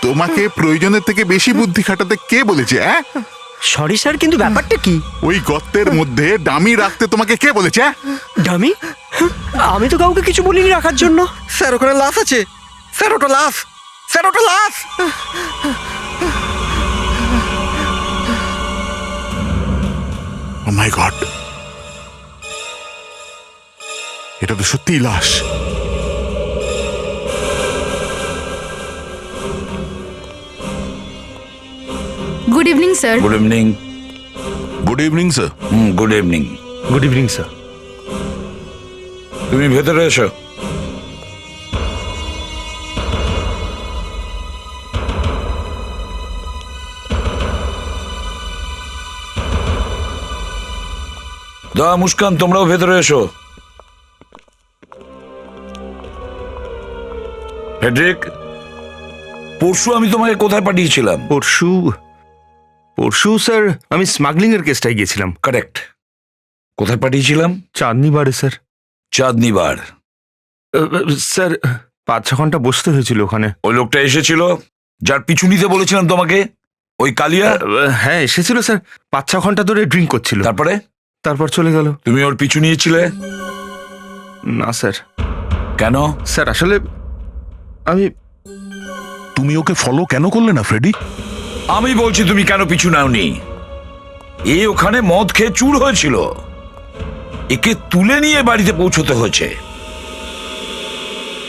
তোমাকে প্রয়োজনের থেকে বেশি বুদ্ধি খাটাতে কে বলেছে? সরি স্যার, কিন্তু ব্যাপারটা কি? ওই গর্তের মধ্যে ডামি রাখতে তোমাকে কে বলেছে? ডামি? আমি তো কাউকে কিছু বলিনি রাখার জন্য। স্যার ওখানে লাশ আছে। স্যার ওটা লাশ, স্যার ওটা লাশ। ও মাই গড, এটা তো সত্যিই লাশ। Good evening sir. Good evening. Good evening sir. Good evening. Good evening sir. তুমি ভেতরে এসো। দয়া, মুস্কান, তোমরাও ভেতরে এসো। ফেডরিক, পরশু আমি তোমাকে কোথায় পাঠিয়েছিলাম? পরশু স্যার আমি স্মাগলিং এর কেসটাই গিয়েছিলাম। কারেক্ট। কোথায় পাঠিয়েছিলাম? চাঁদনি বারে স্যার। চাঁদনি বার। স্যার 5-6 ঘন্টা বসতে হয়েছিল ওখানে। ওই লোকটা এসেছিল যার পিছু নিতে বলেছিলাম তোমাকে, ওই কালিয়া? হ্যাঁ এসেছিল স্যার, 5-6 ঘন্টা ধরে ড্রিঙ্ক করছিল। তারপর চলে গেল। তুমি ওর পিছু নিয়েছিলে? না স্যার। কেন? স্যার আসলে তুমি ওকে ফলো কেন করলে না ফ্রেডি? আমি বলছি তুমি কেন পিছু নাওনি? এ ওখানে মদ খেয়ে চুর হয়েছিল, একে তুলে নিয়ে বাড়িতে পৌঁছতে হয়েছে।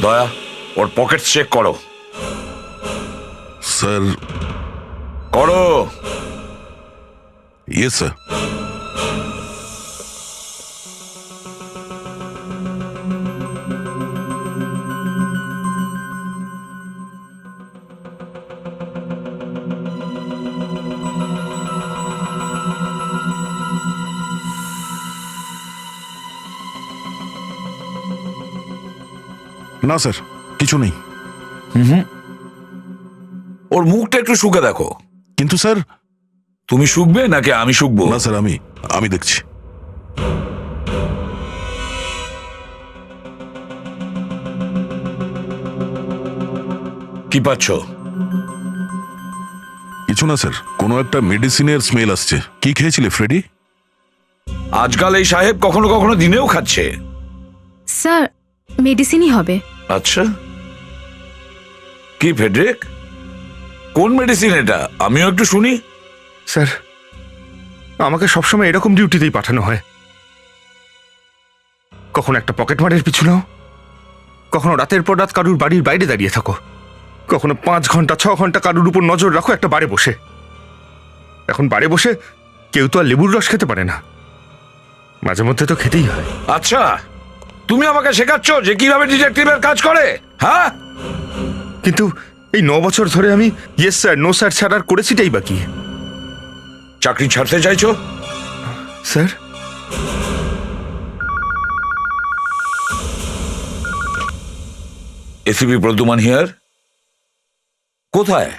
দয়া, ওর পকেট চেক করো। স্যার। করো। Yes sir. না স্যার, কিছু নেই। ওর মুখটা একটু শুকে দেখো। কিন্তু স্যার। তুমি শুকবে নাকি আমি শুকবো? না স্যার, আমি দেখছি। কি পাচ্ছ? কিছু না স্যার, কোনো একটা মেডিসিনের স্মেল আসছে। কি খেয়েছিলে ফ্রেডি? আজকাল এই সাহেব কখনো কখনো দিনেও খাচ্ছে। স্যার মেডিসিনই হবে। আচ্ছা, কি ফেডরিক, কোন মেডিসিন এটা? আমিও একটু শুনি। স্যার আমাকে সবসময় এরকম ডিউটিতেই পাঠানো হয়। কখনো একটা পকেট মারের পিছু নাও, কখনো রাতের পর রাত কারুর বাড়ির বাইরে দাঁড়িয়ে থাকো, কখনো 5 ঘন্টা 6 ঘন্টা কারুর উপর নজর রাখো একটা বারে বসে। এখন বারে বসে কেউ তো আর লেবুর রস খেতে পারে না, মাঝে মধ্যে তো খেতেই হয়। আচ্ছা, তুমি আমাকে শেখাচ্ছ যে কিভাবে ডিটেকটিভের কাজ করে? হ্যাঁ, কিন্তু এই 9 বছর ধরে আমি ইয়েস স্যার নো স্যার ছাড়ার করেছিটাই বাকি। চাকরি ছাড়তে চাইছো? Sir ACP Pradyuman here. কোথায়?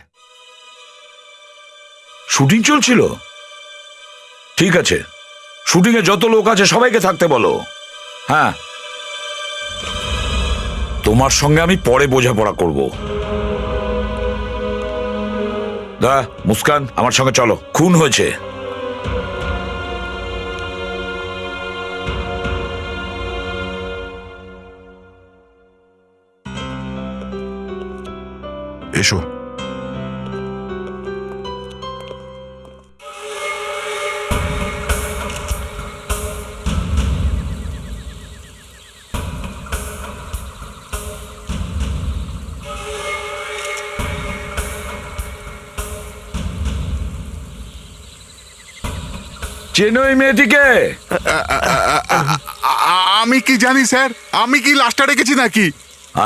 শুটিং চলছিল? ঠিক আছে, শুটিং এ যত লোক আছে সবাইকে থাকতে বলো। হ্যাঁ, তোমার সঙ্গে আমি পরে বোঝাপড়া করব। দা, মুস্কান, আমার সঙ্গে চলো, খুন হয়েছে। এসো। চেনো এই মেয়েটিকে? আমি কি জানি স্যার, আমি কি লাশটা রেখেছি নাকি?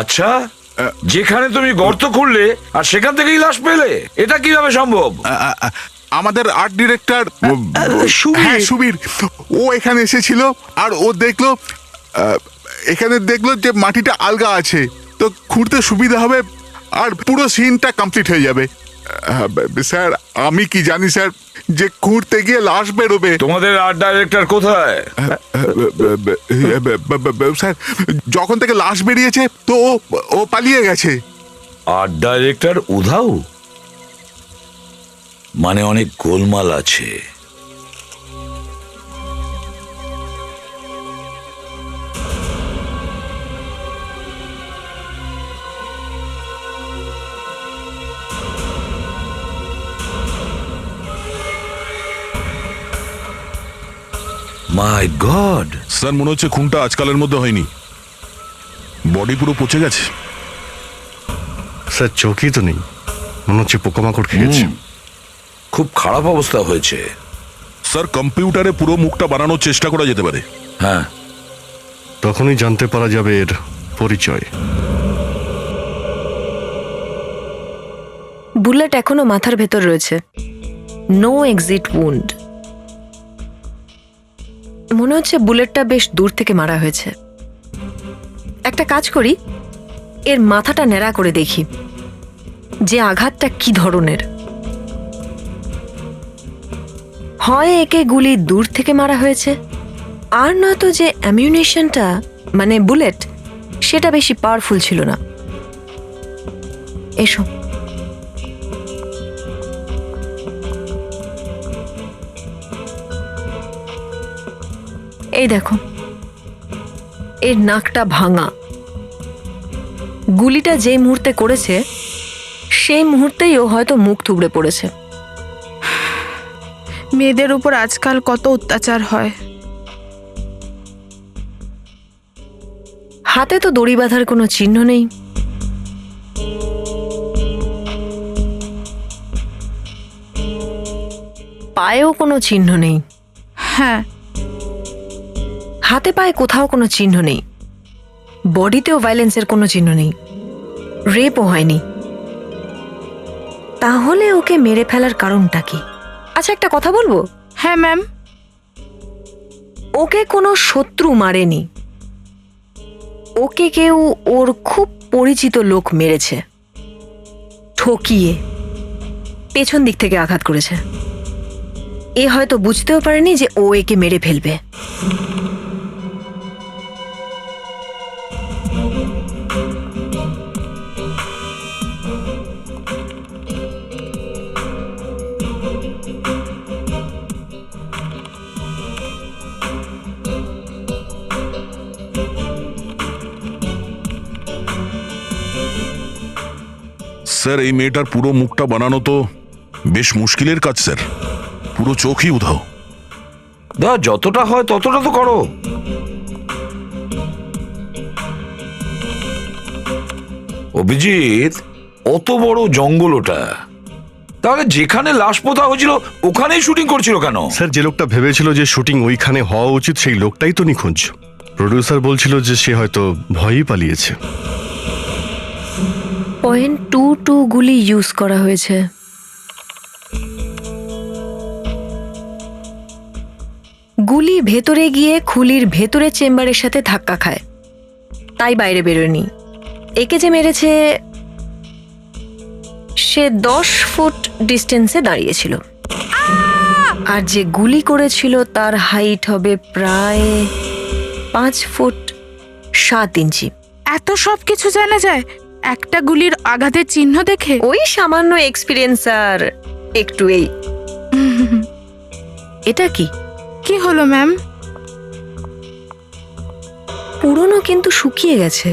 আচ্ছা, যেখানে তুমি গর্ত খুঁড়লে আর সেখান থেকেই লাশ পেলে, এটা কিভাবে সম্ভব? আমাদের আর্ট ডিরেক্টর সুবীর, ও এখানে এসেছিল আর ও দেখলো, এখানে দেখলো যে মাটিটা আলগা আছে, তো খুঁড়তে সুবিধা হবে আর পুরো সিনটা কমপ্লিট হয়ে যাবে। স্যার আমি কি জানি স্যার যে খুঁড়তে গিয়ে লাশ বেরোবে। তোমাদের আর্ট ডাইরেক্টর কোথায়? স্যার যখন থেকে লাশ বেরিয়েছে তো ও পালিয়ে গেছে। আর্ট ডাইরেক্টর উধাও? মানে অনেক গোলমাল আছে। মাই গড! স্যার মনে হচ্ছে খুনটা আজকালের মধ্যে হয়নি, বডি পুরো পচে গেছে। স্যার চোখই তো নেই, মনে হচ্ছে পোকামাকড় খেয়েছে। খুব খারাপ অবস্থা হয়েছে। স্যার কম্পিউটারে পুরো মুখটা বানানোর চেষ্টা করা যেতে পারে। হ্যাঁ, তখনই জানতে পারা যাবে এর পরিচয়। বুলেট এখনো মাথার ভেতর রয়েছে, নো এক্সিট উন্ড। মনে হচ্ছে বুলেটটা বেশ দূর থেকে মারা হয়েছে। একটা কাজ করি, এর মাথাটা ন্যাড়া করে দেখি যে আঘাতটা কি ধরনের। হয় একে গুলি দূর থেকে মারা হয়েছে, আর নয়তো যে অ্যামিউনেশনটা মানে বুলেট সেটা বেশি পাওয়ারফুল ছিল না। এসো। এই দেখো, এর নাকটা ভাঙা। গুলিটা যে মুহূর্তে করেছে সেই মুহূর্তেই ও হয়তো মুখ থুবড়ে পড়েছে। মেয়েদের উপর আজকাল কত অত্যাচার হয়। হাতে তো দড়ি বাঁধার কোনো চিহ্ন নেই। পায়েও কোনো চিহ্ন নেই। হ্যাঁ, হাতে পায়ে কোথাও কোনো চিহ্ন নেই। বডিতেও ভায়োলেন্সের কোনো চিহ্ন নেই। রেপও হয়নি। তাহলে ওকে মেরে ফেলার কারণটা কি? আচ্ছা, একটা কথা বলবো? হ্যাঁ ম্যাম। ওকে কোনো শত্রু মারেনি, ওকে কেউ ওর খুব পরিচিত লোক মেরেছে, ঠকিয়ে পেছন দিক থেকে আঘাত করেছে। এ হয়তো বুঝতেও পারেনি যে ও একে মেরে ফেলবে। স্যার এই মেয়েটার পুরো মুখটা বানানো তো বেশ মুশকিলের কাজ স্যার। পুরো চোখই উধাও। দা যতটা হয় ততটা তো করো। অভিজিৎ, অত বড় জঙ্গল ওটা, তাহলে যেখানে লাশ পোতা হয়েছিল ওখানেই শুটিং করছিল কেন? স্যার, যে লোকটা ভেবেছিল যে শুটিং ওইখানে হওয়া উচিত সেই লোকটাই তো নিখোঁজ। প্রডিউসার বলছিল যে সে হয়তো ভয়ই পালিয়েছে। .22 গুলি ইউজ করা হয়েছে। গুলি ভেতরে গিয়ে খুলির ভেতরে চেম্বারের সাথে ধাক্কা খায়, তাই বাইরে বেরোয়নি। একে যে মেরেছে সে 10 ফুট ডিস্টেন্সে দাঁড়িয়েছিল, আর যে গুলি করেছিল তার হাইট হবে প্রায় 5 ফুট 7 ইঞ্চি। এত সব কিছু জানা যায় একটা গুলির আঘাতের চিহ্ন দেখে? ওই সামান্য এক্সপিরিয়েন্স আর একটু এই। এটা কি কি হলো ম্যাম? পুরনো কিন্তু শুকিয়ে গেছে।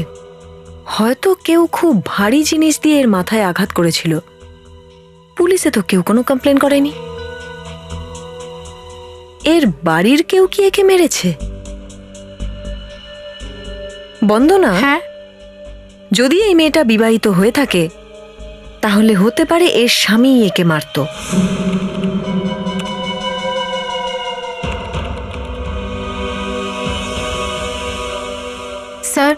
হয়তো কেউ খুব ভারী জিনিস দিয়ে এর মাথায় আঘাত করেছিল। পুলিশে তো কেউ কোনো কমপ্লেন করেনি। এর বাড়ির কেউ কি একে মেরেছে? বন্দনা, হ্যাঁ, যদি এই মেয়েটা বিবাহিত হয়ে থাকে তাহলে হতে পারে এর স্বামী একে মারত। স্যার,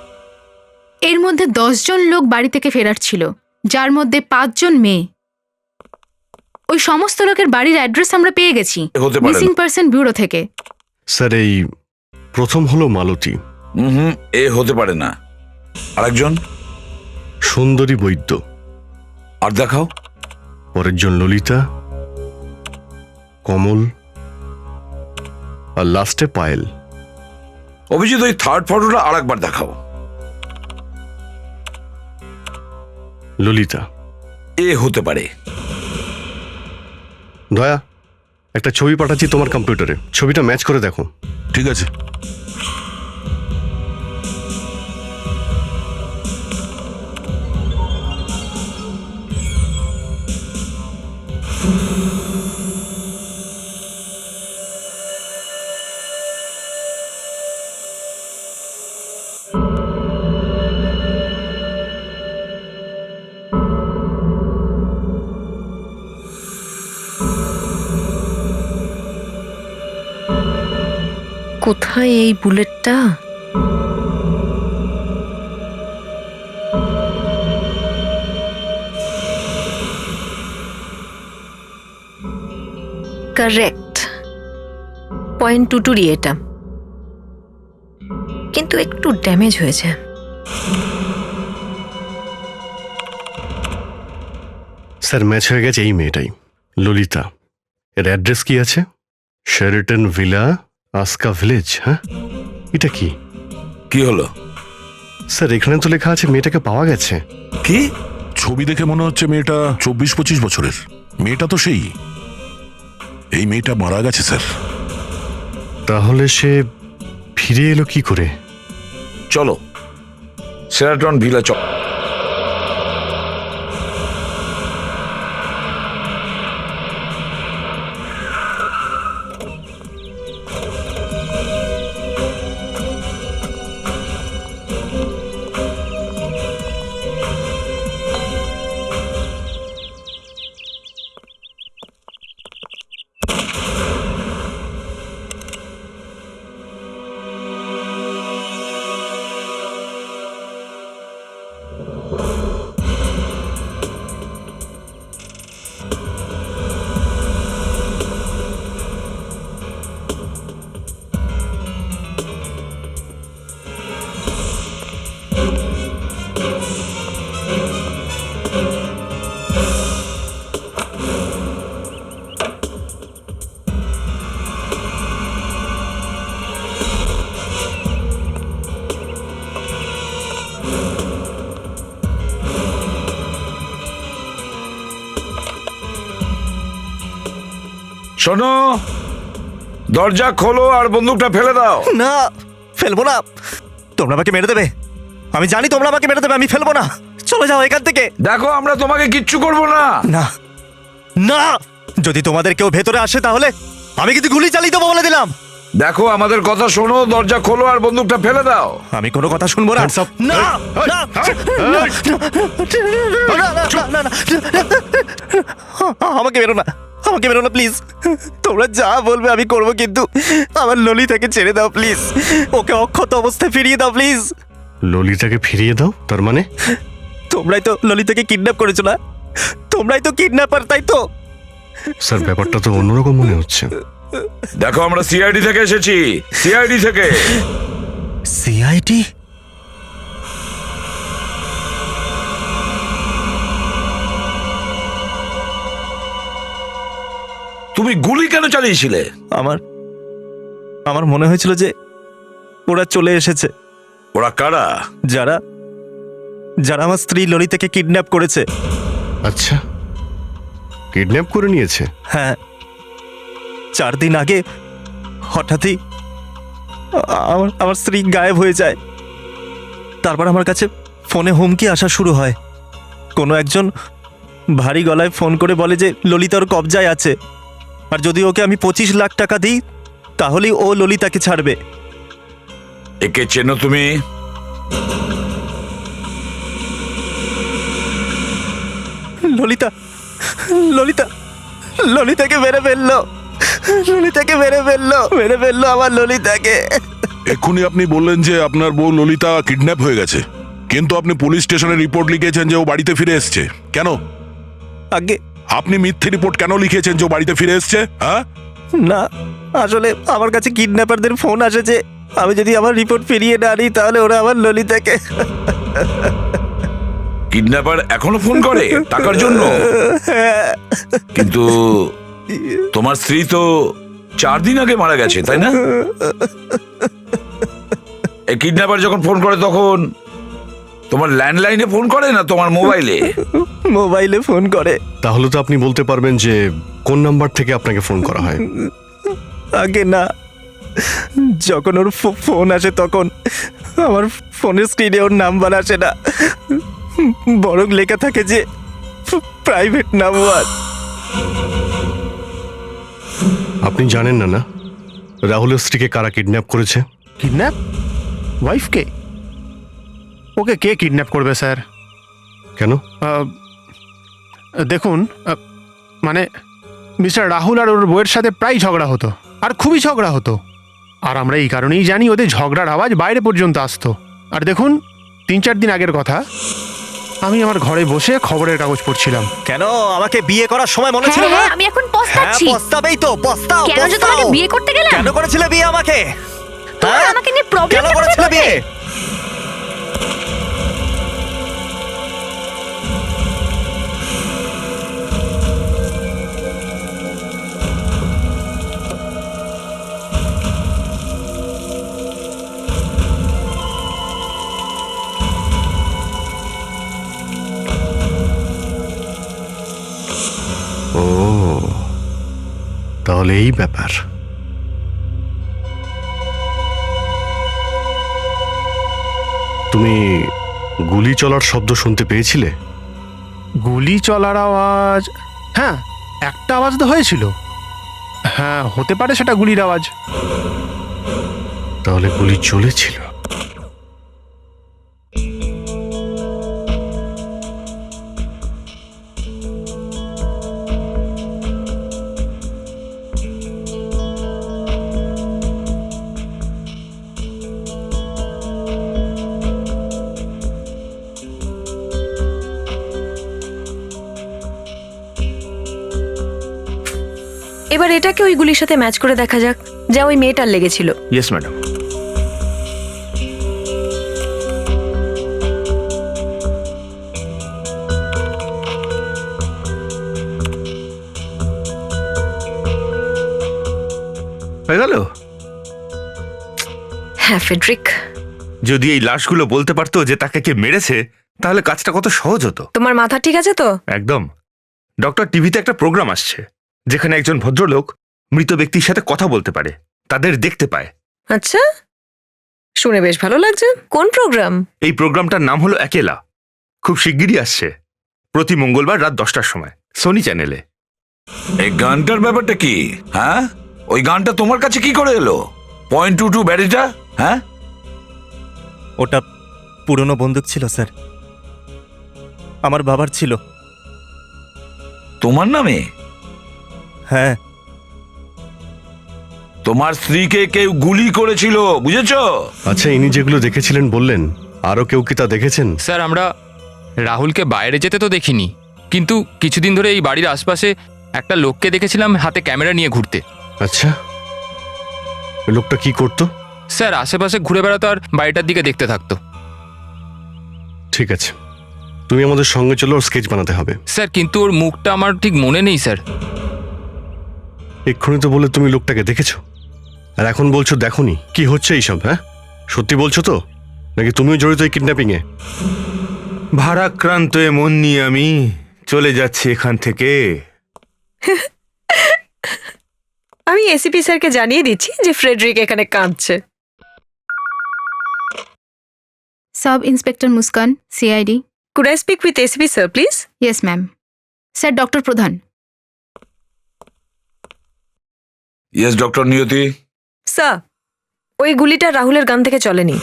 এর মধ্যে 10 জন লোক বাড়ি থেকে ফেরার ছিল, যার মধ্যে 5 জন মেয়ে। ওই সমস্ত লোকের বাড়ির অ্যাড্রেস আমরা পেয়ে গেছি মিসিং পারসন ব্যুরো থেকে। স্যার, এই প্রথম হলো মালতী। এ হতে পারে না। আরেকজন? সুন্দরী বৈদ্য। আর দেখাও। পরের জন ললিতা, কমল, আর লাস্টে পায়েল। অভিজিৎ, ওই থার্ড ফটোটা আর একবার দেখাও। ললিতা। এ হতে পারে। দয়া, একটা ছবি পাঠাচ্ছি তোমার কম্পিউটারে, ছবিটা ম্যাচ করে দেখো। ঠিক আছে। কোথায় এই বুলেটটা? কারেক্ট, .22 এটা। কিন্তু একটু ড্যামেজ হয়েছে। স্যার ম্যাচ হয়ে গেছে এই মেয়েটাই, ললিতা। এর অ্যাড্রেস কি আছে? শেরিটন ভিলা, আসকা ভিলেজ। হ্যাঁ, এটা কি? কি হলো? স্যার এখানে তো লেখা আছে মেয়েটাকে পাওয়া গেছে। কি? ছবি দেখে মনে হচ্ছে মেয়েটা 24-25 বছরের। মেয়েটা তো সেই, এই মেয়েটা মারা গেছে স্যার। তাহলে সে ফিরে এলো কি করে? চলো শেরাটন ভিলা চল। শোনো, দরজা খোলো আর বন্দুকটা ফেলে দাও। না, ফেলবো না। তোমরা আমাকে মেরে দেবে, আমি জানি তোমরা আমাকে মেরে দেবে, আমি ফেলবো না। চলে যাও এখান থেকে। দেখো আমরা তোমাকে কিচ্ছু করবো না। না না, যদি তোমাদের কেউ ভেতরে আসে তাহলে আমি কিন্তু গুলি চালিয়ে দেবো বলে দিলাম। দেখো আমাদের কথা শোনো, দরজা খোলো আর বন্দুকটা ফেলে দাও। আমি কোনো কথা শুনবো না। না, না, না, না, আমাকে বেরো না, আমাকে বেরো না প্লিজ। তোমরা যা বলবে আমি করবো, কিন্তু আমার ললিতাকে ছেড়ে দাও প্লিজ। ওকে অক্ষত অবস্থায় ফিরিয়ে দাও প্লিজ। ললিতাকে ফিরিয়ে দাও? তার মানে তোমরাই তো ললিতাকে কিডন্যাপ করেছো না? তোমরাই তো কিডন্যাপার, তাই তো? স্যার ব্যাপারটা তো অন্যরকম মনে হচ্ছে। দেখো আমরা সিআইডি থেকে এসেছি, সিআইডি থেকে। সিআইডি? তুমি গুলি কেন চালিয়েছিলে? আমার মনে হয়েছিল যে ওরা চলে এসেছে। ওরা কারা? যারা আমার স্ত্রী ললিতাকে কিডন্যাপ করেছে। আচ্ছা, কিডন্যাপ করে নিয়েছে? হ্যাঁ, 4 দিন আগে হঠাৎই আমার স্ত্রী গায়েব হয়ে যায়। তারপর আমার কাছে ফোনে হুমকি আসা শুরু হয়। কোনো একজন ভারী গলায় ফোন করে বলে যে ললিতার কবজায় আছে, আর যদি ওকে আমি 25 লাখ টাকা দিই তাহলেই ও ললিতাকে ছাড়বে। একে চেনো তুমি? ললিতাকে মেরে ফেললো, মেরে ফেললো আমার ললিতাকে। এক্ষুনি আপনি বললেন যে আপনার বউ ললিতা কিডন্যাপ হয়ে গেছে, কিন্তু আপনি পুলিশ স্টেশনে রিপোর্ট লিখেছেন যে ও বাড়িতে ফিরে এসছে। কেন? আগে আপনি মিথ্যে রিপোর্ট কেন লিখেছেন যে ও বাড়িতে ফিরে এসছে? হ্যাঁ, না, আসলে আমার কাছে কিডন্যাপারদের ফোন আসে যে আমি যদি আমার রিপোর্ট ফিরিয়ে না আনি তাহলে ওরা আমার ললিতাকে। কিডন্যাপার এখনো ফোন করে টাকার জন্য? কিন্তু তোমার স্ত্রী তো 4 দিন আগে মারা গেছে, তাই না? এই কিডন্যাপার যখন ফোন করে তখন তোমার ল্যান্ডলাইনে ফোন করে না তোমার মোবাইলে? মোবাইলে ফোন করে। তাহলে তো আপনি বলতে পারবেন যে কোন নাম্বার থেকে আপনাকে ফোন করা হয়। আগে না, যখন ওর ফোন আসে তখন আমার ফোনের স্ক্রিনে ওর নাম্বার আসে না, বরং লেখা থাকে যে প্রাইভেট নাম্বার। আপনি জানেন না না রাহুলের স্ত্রীকে কারা কিডন্যাপ করেছে? কিডন্যাপ? ওয়াইফকে? ওকে কে কিডন্যাপ করবে স্যার? কেন? দেখুন, মানে মিস্টার রাহুল আর ওর বউয়ের সাথে প্রায় ঝগড়া হতো, আর খুবই ঝগড়া হতো। আর আমরা এই কারণেই জানি ওদের ঝগড়ার আওয়াজ বাইরে পর্যন্ত আসতো। আর দেখুন, 3-4 দিন আগের কথা, আমি আমার ঘরে বসে খবরের কাগজ পড়ছিলাম। কেন আমাকে বিয়ে করার সময় মনে ছিল না? আমি এখন পস্তাচ্ছি। পস্তাবেই তো, পস্তাও। কেন যে তোমাকে বিয়ে করতে গেলাম? কেন করেছিলে বিয়ে আমাকে? তোমার আমাকে নিয়ে প্রবলেম করেছিল বিয়ে? ও তাহলে এই ব্যাপার। তুমি গুলি চলার শব্দ শুনতে পেয়েছিলে? গুলি চলার আওয়াজ, হ্যাঁ একটা আওয়াজ তো হয়েছিল। হ্যাঁ হতে পারে সেটা গুলির আওয়াজ। তাহলে গুলি চলেছিল। এবার এটাকে ওই গুলির সাথে ম্যাচ করে দেখা যাক, যা ওই মেয়েটার লেগেছিল। Yes madam. হয়ে গেল। হ্যাঁ ফেডরিক, যদি এই লাশগুলো বলতে পারতো যে তাকে কে মেরেছে, তাহলে কাজটা কত সহজ হতো। তোমার মাথা ঠিক আছে তো? একদম। ডক্টর টিভিতে একটা প্রোগ্রাম আসছে যেখানে একজন ভদ্রলোক মৃত ব্যক্তির সাথে কথা বলতে পারে, তাদের দেখতে পায়। আচ্ছা, শুনে বেশ ভালো লাগছে। কোন প্রোগ্রাম? এই প্রোগ্রামটার নাম হলো একেলা। খুব শিগগিরই আসছে, প্রতি মঙ্গলবার রাত 10টার সময় সোনি চ্যানেলে। এই গানটার ব্যাপারটা কি? হ্যাঁ, ওই গানটা তোমার কাছে কি করে এলো? .22 ব্যারেটা? হ্যাঁ, ওটা পুরনো বন্দুক ছিল স্যার, আমার বাবার ছিল। তোমার নামে? হ্যাঁ। তোমার স্ত্রীকে কেউ গুলি করেছিল, বুঝেছো? আচ্ছা, ইনি যেগুলো দেখেছিলেন বললেন, আরো কেউ কি তা দেখেছেন? স্যার আমরা রাহুলকে বাইরে যেতে তো দেখিনি, কিন্তু কিছুদিন ধরে এই বাড়ির আশপাশে একটা লোককে দেখেছিলাম হাতে ক্যামেরা নিয়ে ঘুরতে। আচ্ছা, ওই লোকটা কি করতো? স্যার আশেপাশে ঘুরে বেড়াতো আর বাড়িটার দিকে দেখতে থাকতো। ঠিক আছে, তুমি আমাদের সঙ্গে চলো, ওর স্কেচ বানাতে হবে। স্যার কিন্তু ওর মুখটা আমার ঠিক মনে নেই স্যার। এক্ষুনি তো বলে তুমি লোকটাকে দেখেছো, আর এখন বলছো দেখোনি। কি হচ্ছে এইসব? হ্যাঁ, সত্যি বলছো তো, নাকি তুমিও জড়িত এই কিডন্যাপিং এ? ভারাক্রান্ত মন নিয়ে আমি চলে যাচ্ছি এখান থেকে। আমি এসিপি স্যারকে জানিয়ে দিচ্ছি যে ফ্রেডরিক এখানে কাঁদছে। Sub inspector Muskan, CID. Could I speak with ACP sir please? Yes ma'am. Sir doctor প্রধান। ইয়েস ডক্টর নিয়তি। স্যার, ওই গুলিটা রাহুলের গান থেকে চলেনি।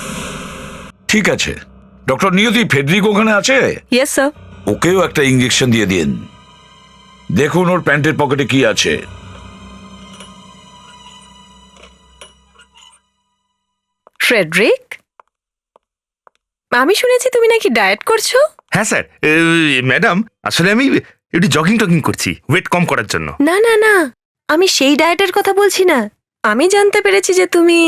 ঠিক আছে ডক্টর নিয়তি, ফেডরিক ওখানে আছে? Yes sir. ওকেও একটা ইঞ্জেকশন দিয়ে দিন। দেখুন ওর প্যান্টের পকেটে কি আছে। ফ্রেডরিক, আমি শুনেছি তুমি নাকি ডায়েট করছো? হ্যাঁ স্যার, ম্যাডাম আসলে আমি একটু জগিং টগিং করছি ওয়েট কম করার জন্য। না না না, আমি সেই ডায়েটের কথা বলছি না। আমি জানতে পেরেছি যে তুমি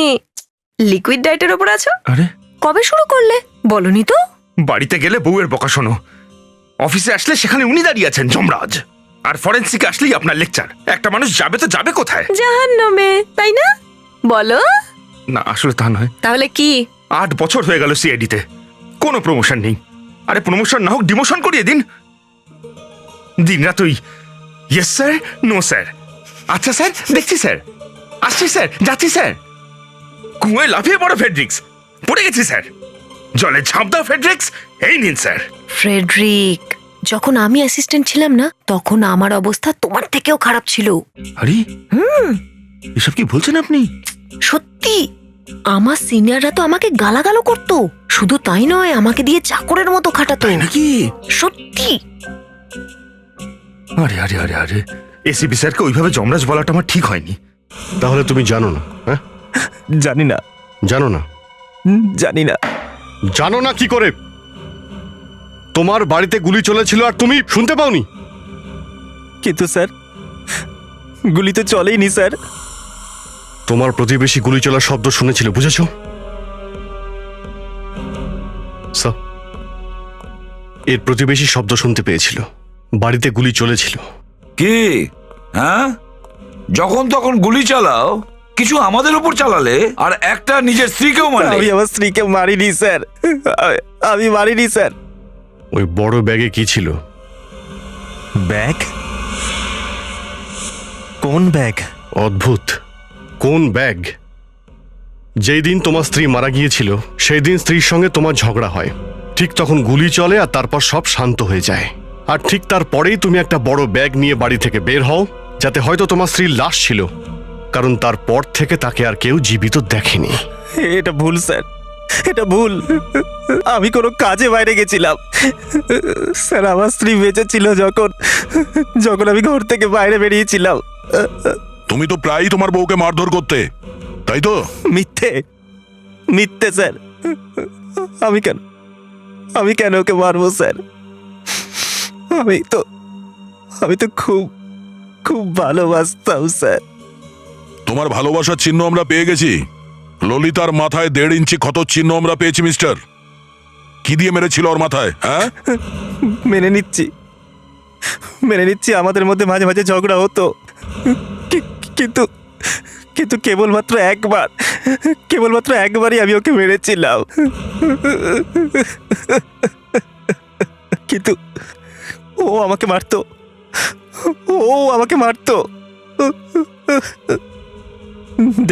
লিকুইড ডায়েটের ওপর আছো। আরে কবে শুরু করলে বলনি তো? বাড়িতে গেলে বউয়ের বকা শোনো, অফিসে আসলে সেখানে উনি দাঁড়িয়ে আছেন যমরাজ, আর ফরেন্সিকে আসলেই আপনার লেকচার। একটা মানুষ যাবে তো যাবে কোথায়? জাহান্নামে, তাই না? বলো না আসলে তা নয়। তাহলে কি? 8 বছর হয়ে গেল সিআইডিতে, কোনো প্রমোশন নেই। আরে প্রমোশন না হোক ডিমোশন করিয়ে দিন। দিনরাত ওই ইয়েস স্যার, নো স্যার, আচ্ছা স্যার, দেখছি স্যার, আসছি স্যার, যাচ্ছি স্যার। কুয়োয় লাফিয়ে পড়ো ফেডরিক্স, পড়ে গেছি স্যার, জলে ঝাঁপ দাও ফেডরিক্স, এই নিন স্যার। ফ্রেডরিক, যখন আমি অ্যাসিস্ট্যান্ট ছিলাম না, তখন আমার অবস্থা তোমার থেকেও খারাপ ছিল। আরে এসব কি বলছেন আপনি? সত্যি, আমার সিনিয়ররা তো আমাকে গালাগালো করতো। শুধু তাই নয়, আমাকে দিয়ে চাকরের মতো খাটাতো। নাকি? সত্যি। আরে আরে আরে আরে, এসিপি স্যারকে ওইভাবে যমরাজ বলাটা আমার ঠিক হয়নি। তাহলে তুমি জানো না? হ্যাঁ, জানি না। জানো না? জানি না। জানো না কি করে? তোমার বাড়িতে গুলি চলেছিল আর তুমি শুনতে পাওনি? কিন্তু স্যার, গুলি তো চলেইনি স্যার। তোমার প্রতিবেশী গুলি চলার শব্দ শুনেছিল, বুঝেছো? স্যার, এর প্রতিবেশী শব্দ শুনতে পেয়েছিল, বাড়িতে গুলি চলেছিল। কি? হ্যাঁ, যখন তখন গুলি চালাও, কিছু আমাদের উপর চালালে, আর একটা নিজের স্ত্রীকেও মারলে। আমি আমার স্ত্রীকে মারিনি স্যার, আমি মারিনি স্যার। ওই বড় ব্যাগে কি ছিল? ব্যাগ? কোন ব্যাগ? অদ্ভুত, কোন ব্যাগ? যেই দিন তোমার স্ত্রী মারা গিয়েছিল সেই দিন স্ত্রীর সঙ্গে তোমার ঝগড়া হয়, ঠিক তখন গুলি চলে আর তারপর সব শান্ত হয়ে যায়। আর ঠিক তারপরেই তুমি একটা বড় ব্যাগ নিয়ে বাড়ি থেকে বের হও, যাতে হয়তো তোমার স্ত্রীর লাশ ছিল, কারণ তারপর থেকে তাকে আর কেউ জীবিত দেখেনি। এটা ভুল স্যার, এটা ভুল। আমি কোনো কাজে বাইরে গেছিলাম স্যার। আমার স্ত্রী বেঁচে ছিল যখন যখন আমি ঘর থেকে বাইরে বেরিয়েছিলাম। তুমি তো প্রায়ই তোমার বউকে মারধর করতে, তাই তো? মিথ্যে, মিথ্যে স্যার। আমি কেন ওকে মারবো স্যার? আমি তো খুব খুব ভালোবাসতাম স্যার। তোমার ভালোবাসার চিহ্ন আমরা পেয়ে গেছি। ললিতার মাথায় 1.5 ইঞ্চি ক্ষত চিহ্ন আমরা পেয়েছি মিস্টার। কি দিয়ে মেরেছিল ওর মাথায়? হ্যাঁ, মেনে নিচ্ছি আমাদের মধ্যে মাঝে মাঝে ঝগড়া হতো, কিন্তু কিন্তু কেবলমাত্র একবারই আমি ওকে মেরেছিলাম। কিন্তু ও আমাকে মারতো।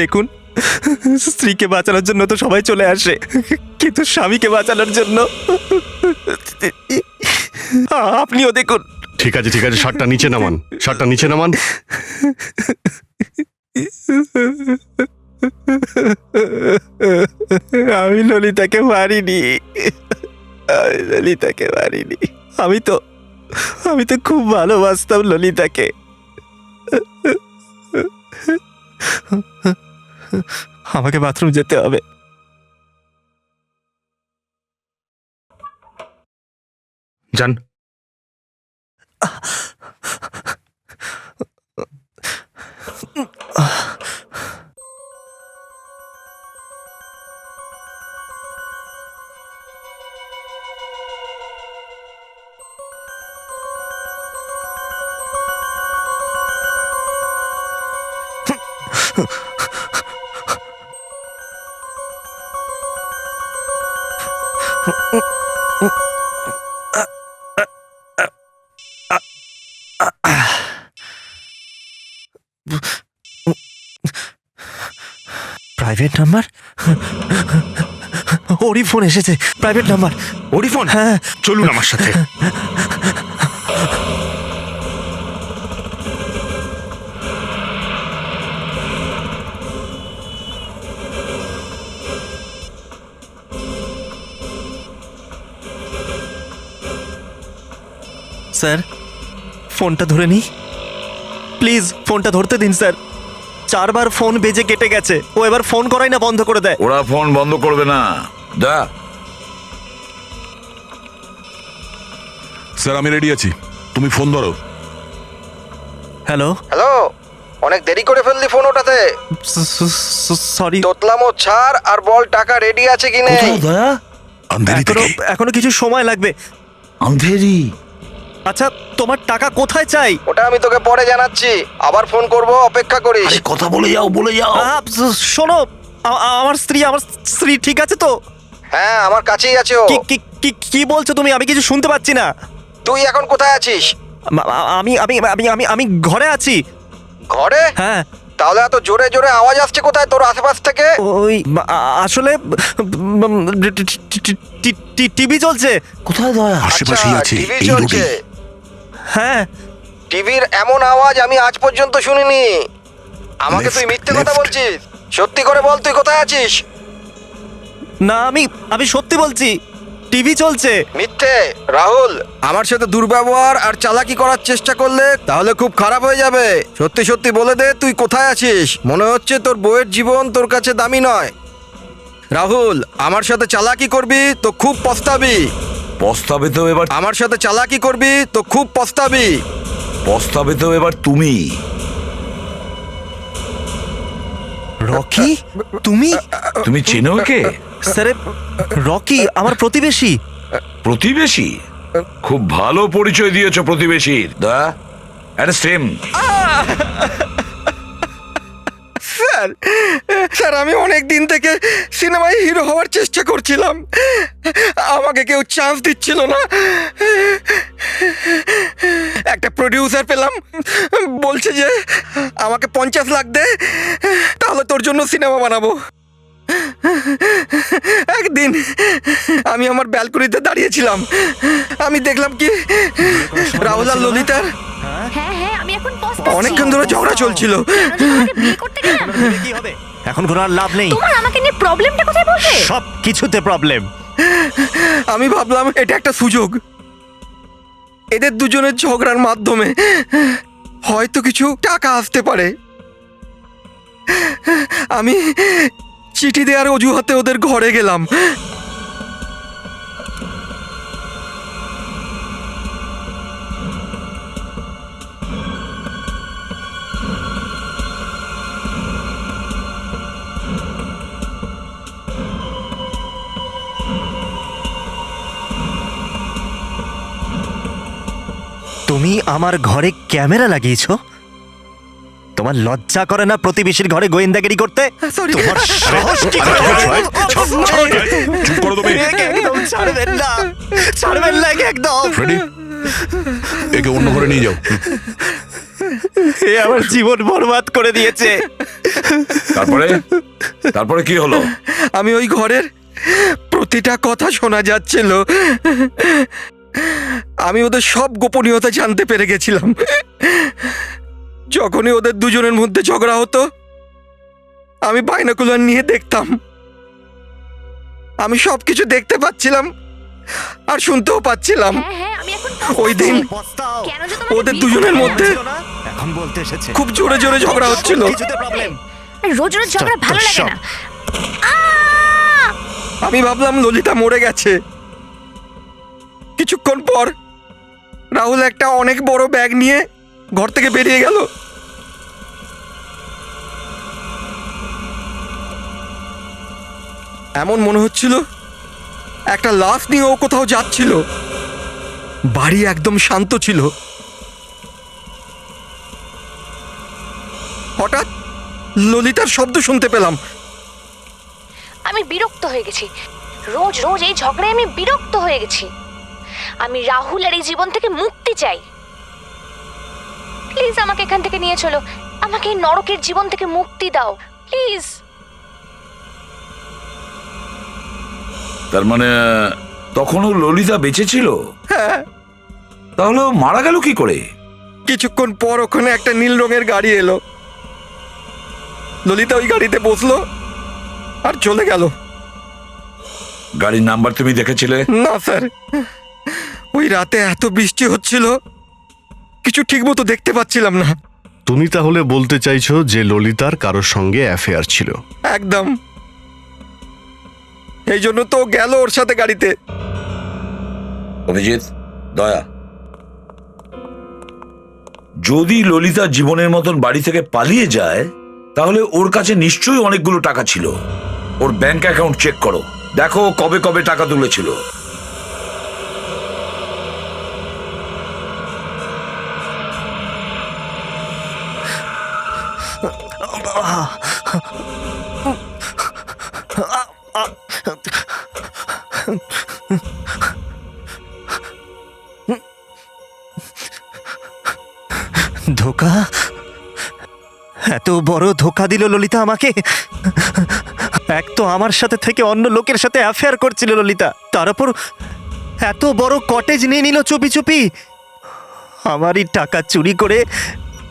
দেখুন, স্ত্রীকে বাঁচানোর জন্য তো সবাই চলে আসে, কিন্তু স্বামীকে বাঁচানোর জন্য আপনিও দেখুন। ঠিক আছে, শার্টটা নিচে নামান। আমি ললিতাকে মারিনি। আমি তো খুব ভালোবাসতাম ললিতাকে। আমাকে বাথরুম যেতে হবে। যান। Private number? ওরই ফোন এসেছে। প্রাইভেট নাম্বার, ওরই ফোন? হ্যাঁ। চলুন আমার সাথে। স্যার, ফোনটা ধরে নি প্লিজ। ফোনটা ধরতে দিন স্যার। 4 বার ফোন বেজে কেটে গেছে, ও এবার ফোন করাই না বন্ধ করে দেয়। ওরা ফোন বন্ধ করবে না। দা স্যার, আমি রেডি আছি, তুমি ফোন ধরো। হ্যালো, অনেক দেরি করে ফেললি ফোন ওঠাতে। সরি। তোতলামো ছাড় আর বল টাকা রেডি আছে কি নেই। এখনো কিছু সময় লাগবে। আন্ধেরি? আচ্ছা, তোমার টাকা কোথায় চাই? ওটা আমি তোকে পরে জানাচ্ছি, আবার ফোন করব, অপেক্ষা করিস। কথা বলে যাও। শোনো, আমার স্ত্রী ঠিক আছে তো? হ্যাঁ, আমার কাছেই আছে ও। কি বলছো তুমি? আমি কিছু শুনতে পাচ্ছি না। তুই এখন কোথায় আছিস? আমি ঘরে আছি। ঘরে? হ্যাঁ। তাহলে এত জোরে জোরে আওয়াজ আসছে কোথায় তোর আশেপাশ থেকে? ওই আসলে টিভি চলছে। কোথায় দয়া? আশেপাশেই আছে, টিভি এই চলছে। রোডে। হ্যাঁ। টিভির এমন আওয়াজ আমি আজ পর্যন্ত শুনিনি। আমাকে তুই মিথ্যে কথা বলছিস? সত্যি করে বল, তুই কোথায় আছিস? না, আমি সত্যি বলছি, টিভি চলছে। মিথ্যে। রাহুল, আমার সাথে দুর্ব্যবহার আর চালাকি করার চেষ্টা করলে তাহলে খুব খারাপ হয়ে যাবে। সত্যি সত্যি বলে দে, তুই কোথায় আছিস? মনে হচ্ছে তোর বউয়ের জীবন তোর কাছে দামি নয়। রাহুল, আমার সাথে চালাকি করবি তো খুব পস্তাবি। পস্তাবে তো এবার। আমার সাথে চালাকি করবি তো খুব পস্তাবি। পস্তাবে তো এবার তুমি। রকি তুমি তুমি চেনো ওকে? স্যার রকি আমার প্রতিবেশী। প্রতিবেশী? খুব ভালো পরিচয় দিয়েছো প্রতিবেশীর। দয়া অ্যারেস্ট হিম। স্যার স্যার আমি অনেক দিন থেকে সিনেমায় হিরো হওয়ার চেষ্টা করছিলাম, আমাকে কেউ চান্স দিচ্ছিল না। একটা প্রডিউসার পেলাম, বলছে যে আমাকে 50 লাখ দে, তাহলে তোর জন্য সিনেমা বানাবো। একদিন আমি আমার ব্যালকনিতে দাঁড়িয়েছিলাম, আমি দেখলাম কি রাহুল আর ললিতার হ্যাঁ হ্যাঁ আমি এখন অনেকক্ষণ ধরে ঝগড়া চলছিল। বিয়ে করতে গেলাম। কি হবে এখন? কোনো আর লাভ নেই। তোমার আমাকে নিয়ে প্রবলেমটা কোথায় বলবে? সব কিছুতে প্রবলেম। আমি ভাবলাম এটা একটা সুযোগ, এদের দুজনের ঝগড়ার মাধ্যমে হয়তো কিছু টাকা আসতে পারে। আমি চিঠি দেওয়ার অজুহাতে ওদের ঘরে গেলাম। তুমি আমার ঘরে ক্যামেরা লাগিয়েছো? তোমার লজ্জা করে না প্রতিবেশীর ঘরে গোয়েন্দাগিরি করতে? তোমার সাহস কি করে হয়? চুপ করো তুমি। একে একদম ছাড়বেন না, ছাড়বেন না একে একদম। ফ্রেডি, একে অন্য ঘরে নিয়ে যাও। এ আমার জীবন বরবাদ করে দিয়েছে। তারপরে তারপরে কি হলো? আমি ওই ঘরের প্রতিটা কথা শোনা যাচ্ছিল, আমি ওদের সব গোপনীয়তা জানতে পেরে গেছিলাম। যখনই ওদের দুজনের মধ্যে ঝগড়া হতো আমি বাইনোকুলার নিয়ে দেখতাম, আমি সবকিছু দেখতে পাচ্ছিলাম আর শুনতেও পাচ্ছিলাম। ওই দিন ওদের দুজনের মধ্যে এখন বলতে এসেছে খুব জোরে জোরে ঝগড়া হচ্ছিল। রোজ রোজ ঝগড়া ভালো লাগে না। আমি ভাবলাম ললিতা মরে গেছে। কিছুক্ষণ পর রাহুল একটা অনেক বড় ব্যাগ নিয়ে ঘর থেকে বেরিয়ে গেল। এমন মনে হচ্ছিল একটা লাশ নিয়ে ও কোথাও যাচ্ছিল। বাড়ি একদম শান্ত ছিল। হঠাৎ ললিতার শব্দ শুনতে পেলাম। আমি বিরক্ত হয়ে গেছি, রোজ রোজ এই ঝগড়ায় আমি বিরক্ত হয়ে গেছি। আমি রাহুলের এই জীবন থেকে মুক্তি চাই। প্লিজ আমাকে এখান থেকে নিয়ে চলো, আমাকে এই নরকের জীবন থেকে মুক্তি দাও প্লিজ। তার মানে তখনও ললিতা বেঁচে ছিল? হ্যাঁ। তাহলে ও মারা গেল কি করে? কিছুক্ষণ পর ওখানে একটা নীল রঙের গাড়ি এলো, ললিতা ওই গাড়িতে বসলো আর চলে গেল। গাড়ির নাম্বার তুমি দেখেছিলে? না স্যার, ওই রাতে এত বৃষ্টি হচ্ছিল কিছু ঠিক মতো দেখতে পাচ্ছিলাম না। তুমি তাহলে বলতে চাইছো যে ললিতার কারোর সঙ্গে অ্যাফেয়ার ছিল? একদম, এই জন্য তো গেল ওর সাথে গাড়িতে। অভিজিৎ, দয়া, যদি ললিতা জীবনের মতন বাড়ি থেকে পালিয়ে যায় তাহলে ওর কাছে নিশ্চয়ই অনেকগুলো টাকা ছিল। ওর ব্যাংক অ্যাকাউন্ট চেক করো, দেখো কবে কবে টাকা তুলেছিল। ধোকা? এত বড় ধোকা দিল ললিতা আমাকে। এক তো আমার সাথে থেকে অন্য লোকের সাথে অ্যাফেয়ার করছিল ললিতা, তার উপর এত বড় কটেজ নিয়ে নিল চুপি চুপি। আমারই টাকা চুরি করে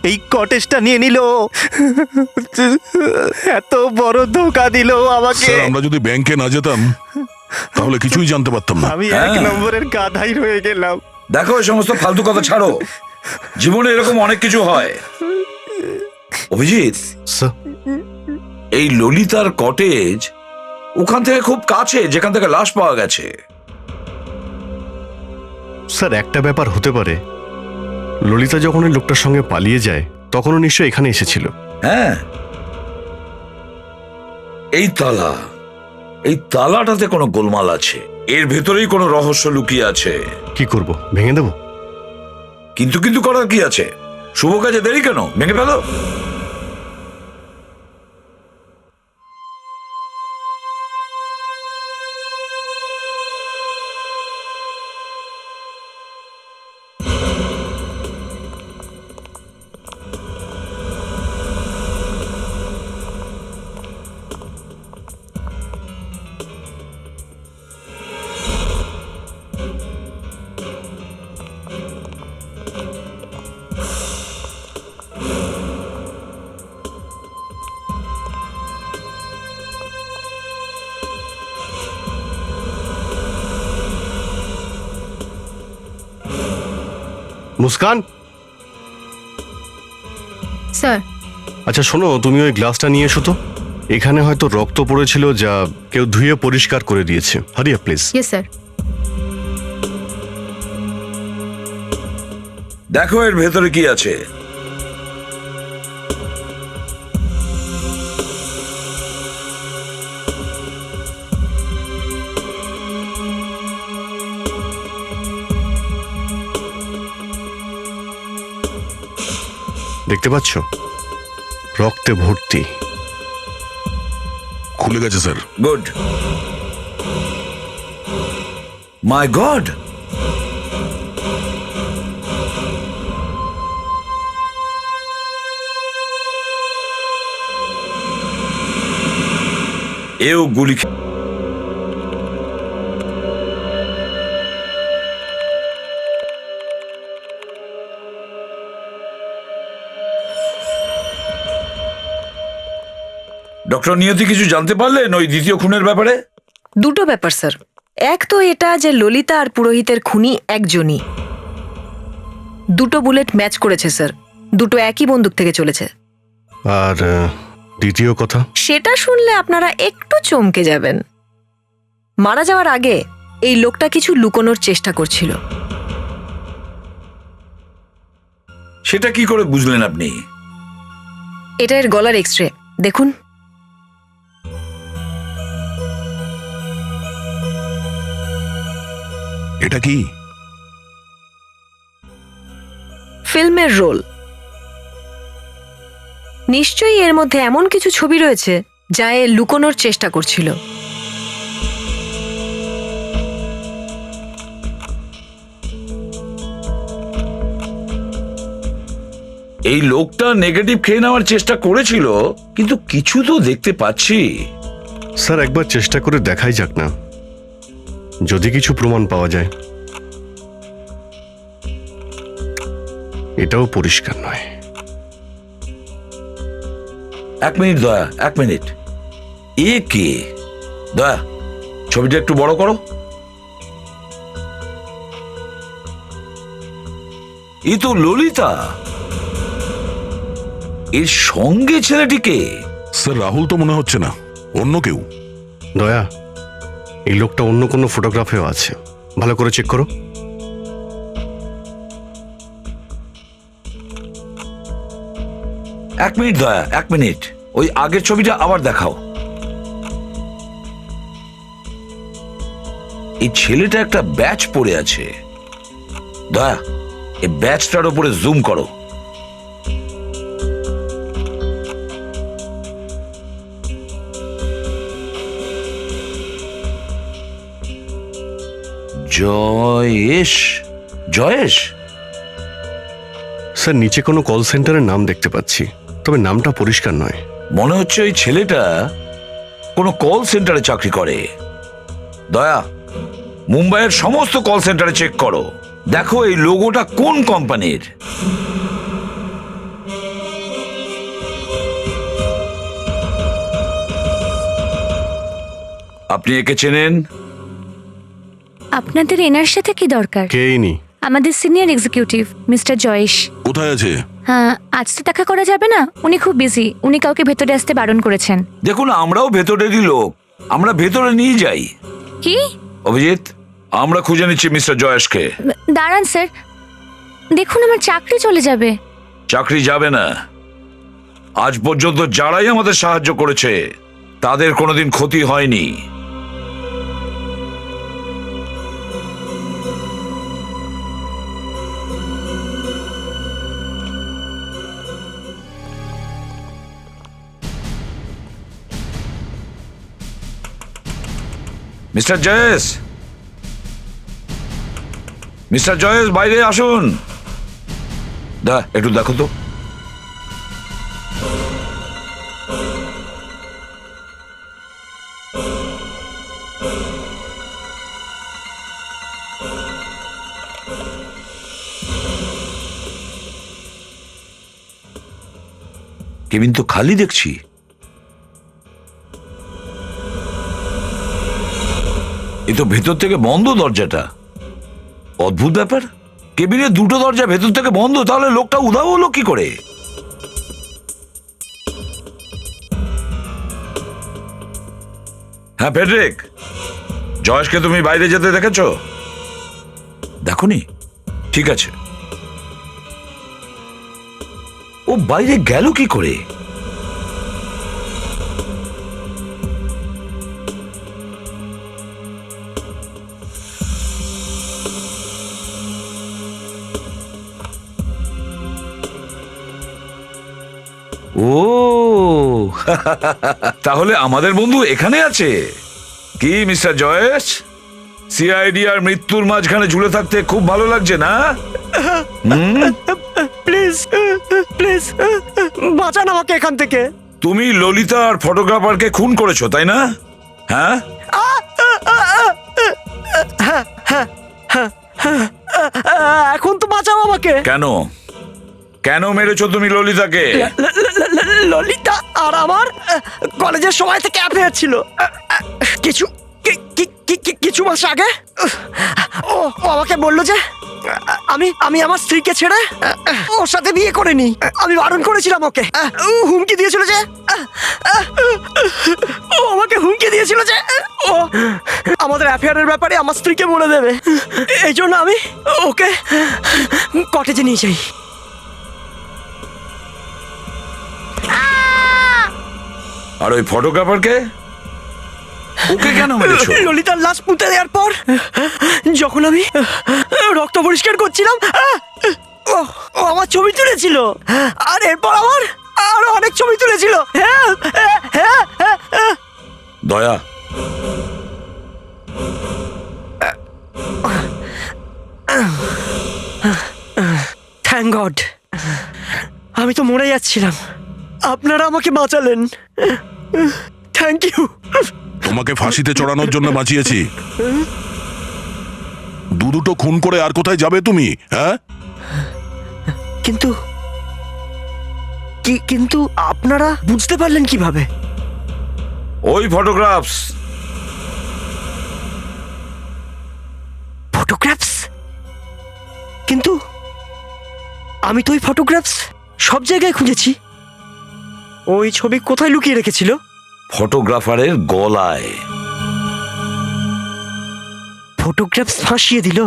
এই কটেজটা নিয়ে নিল। এত বড় ধোকা দিল আমাকে। স্যার, আমরা যদি ব্যাংকে না যেতাম তাহলে কিছুই জানতে পারতাম না। আমি এক নম্বরের গাধাই রয়ে গেলাম। দেখো এই সমস্ত ফালতু কথা ছাড়ো, জীবনে এরকম অনেক কিছু হয়। অভিজিৎ, এই ললিতার কটেজ ওখান থেকে খুব কাছে যেখান থেকে লাশ পাওয়া গেছে। স্যার, একটা ব্যাপার হতে পারে, ললিতা যখন ওই লোকটার সঙ্গে পালিয়ে যায় তখনও নিশ্চয়ই এখানে এসেছিল। হ্যাঁ, এই তালাটাতে কোনো গোলমাল আছে, এর ভেতরেই কোনো রহস্য লুকিয়ে আছে। কি করব, ভেঙে দেবো? কিন্তু কিন্তু করার কি আছে? শুভ কাজে দেরি কেন, ভেঙে ফেলো। মুস্কান, স্যার। আচ্ছা শোনো, তুমি ওই গ্লাসটা নিয়ে এসো তো। এখানে হয়তো রক্ত পড়েছিল, যা কেউ ধুয়ে পরিষ্কার করে দিয়েছে। হারিয়া প্লিজ। Yes sir. দেখো এর ভেতরে কি আছে। দেখতে পাচ্ছ, রক্তে ভর্তি। খুলে গেছে স্যার। গুড। মাই গড, এও গুলি ডক্টর নিয়তি কিছু জানতে পারলেন ওই দ্বিতীয় খুনের ব্যাপারে? দুটো ব্যাপার স্যার। এক তো এটা যে ললিতা আর পুরোহিতের খুনি একজনই। দুটো বুলেট ম্যাচ করেছে স্যার, দুটো একই বন্দুক থেকে চলেছে। আর দ্বিতীয় কথা, সেটা শুনলে আপনারা একটু চমকে যাবেন। মারা যাওয়ার আগে এই লোকটা কিছু লুকোনোর চেষ্টা করছিল। সেটা কি করে বুঝলেন আপনি? এটা এর গলার এক্সরে দেখুন। এটা কি? ফিল্মের রোল। নিশ্চয়ই এর মধ্যে এমন কিছু ছবি রয়েছে যা এ লুকোনোর চেষ্টা করছিল। এই লোকটা নেগেটিভ খেয়ে নেওয়ার চেষ্টা করেছিল, কিন্তু কিছু তো দেখতে পাচ্ছি। স্যার একবার চেষ্টা করে দেখাই যাক না, যদি কিছু প্রমাণ পাওয়া যায়। এটাও পরিষ্কার নয়। এক মিনিট দয়া, এক মিনিট। এ কে? দয়া, ছবিটা একটু বড় করো। এ তো ললিতা। এর সঙ্গে ছেলেটিকে? স্যার রাহুল তো মনে হচ্ছে না, অন্য কেউ। দয়া, এই লোকটা অন্য কোনো ফটোগ্রাফেও আছে, ভালো করে চেক করো। এক মিনিট দয়া, এক মিনিট। ওই আগের ছবিটা আবার দেখাও। এই ছেলেটা একটা ব্যাচ পরে আছে। দয়া, এই ব্যাচটার উপরে জুম করো। জয়েশ, জয়েশ। স্যার নিচে কোনো কল সেন্টারের নাম দেখতে পাচ্ছি, তবে নামটা পরিষ্কার নয়। মনে হচ্ছে ওই ছেলেটা কোনো কল সেন্টারে চাকরি করে। দয়া, মুম্বাইয়ের সমস্ত কল সেন্টারে চেক করো, দেখো এই লোগোটা কোন কোম্পানির। আপনি একে চেনেন? আপনাদের এনার সাথে কি দরকার? কে ইনি? আমাদের সিনিয়র এক্সিকিউটিভ মিস্টার জয়েশ। কোথায় আছে? হ্যাঁ, আজ তো দেখা করা যাবে না, উনি খুব বিজি। উনি কাউকে ভেতরে আসতে বারণ করেছেন। দেখুন, আমরাও ভেতরেরই লোক, আমরা ভেতরে নিয়ে যাই। কি? অভিজিৎ, আমরা খুঁজে নিচ্ছি মিস্টার জয়েশকে। দাঁড়ান স্যার, দেখুন আমার চাকরি চলে যাবে। চাকরি যাবে না। আজ পর্যন্ত যারাই আমাদের সাহায্য করেছে তাদের কোনোদিন ক্ষতি হয়নি। মিস্টার জয়েশ, মিস্টার জয়েশ, বাইরে আসুন। একটু দেখো তো। কেবিন তো খালি দেখছি। এ তো ভেতর থেকে বন্ধ দরজাটা। অদ্ভুত ব্যাপার, কেবিনের দুটো দরজা ভেতর থেকে বন্ধ, তাহলে লোকটা উধাও হলো কি করে? হ্যাঁ ফেডরিক, জয়েশকে তুমি বাইরে যেতে দেখেছো? দেখোনি? ঠিক আছে, ও বাইরে গেল কি করে? ও তাহলে আমাদের বন্ধু এখানে আছে কি মিস্টার জয়েশ? সিআইডি আর মৃত্যুর মাঝখানে ঝুলে থাকতে খুব ভালো লাগছে না? প্লিজ প্লিজ বাঁচান আমাকে এখান থেকে। তুমি ললিতা আর ফটোগ্রাফারকে খুন করেছো তাই না? হ্যাঁ, এখন তো বাঁচাও আমাকে। কেন কেন মেরেছো তুমি ললিতাকে? ললিতা আর আমার কলেজের সময় থেকে অ্যাফেয়ার ছিল। কিছু কিছু মাস আগে ও আমাকে বললো যে আমি আমার স্ত্রীকে ছেড়ে ওর সাথে বিয়ে করে নি। আমি বারণ করেছিলাম ওকে। হুমকি দিয়েছিল যে ও আমাকে হুমকি দিয়েছিল যে ও আমাদের অ্যাফেয়ারের ব্যাপারে আমার স্ত্রীকে বলে দেবে। এই জন্য আমি ওকে কটেজে নিয়ে যাই। আর ওই ফটোগ্রাফারকে ওকে কেন মেরেছো? ললিতার লাশ পুঁতে দেওয়ার পর যখন আমি রক্ত পরিষ্কার করছিলাম ও আমার ছবি তুলেছিল, আর এরপর আমার আরো অনেক ছবি তুলেছিল। দয়া, থ্যাংক গড, আমি তো মরে যাচ্ছিলাম, আপনারা আমাকে বাঁচালেন। Thank you. তোমাকে ফাঁসিতে চড়ানোর জন্য বাঁচিয়েছি। দুটো খুন করে আর কোথায় যাবে তুমি? হ্যাঁ, কিন্তু কিন্তু আপনারা বুঝতে পারলেন কিভাবে? ওই ফটোগ্রাফস কিন্তু আমি তো ওই ফটোগ্রাফস সব জায়গায় খুঁজেছি। ওই ছবি কোথায় লুকিয়ে রেখেছিল? ফটোগ্রাফারের গলায়। ফটোগ্রাফস ফাঁসিয়ে দিল।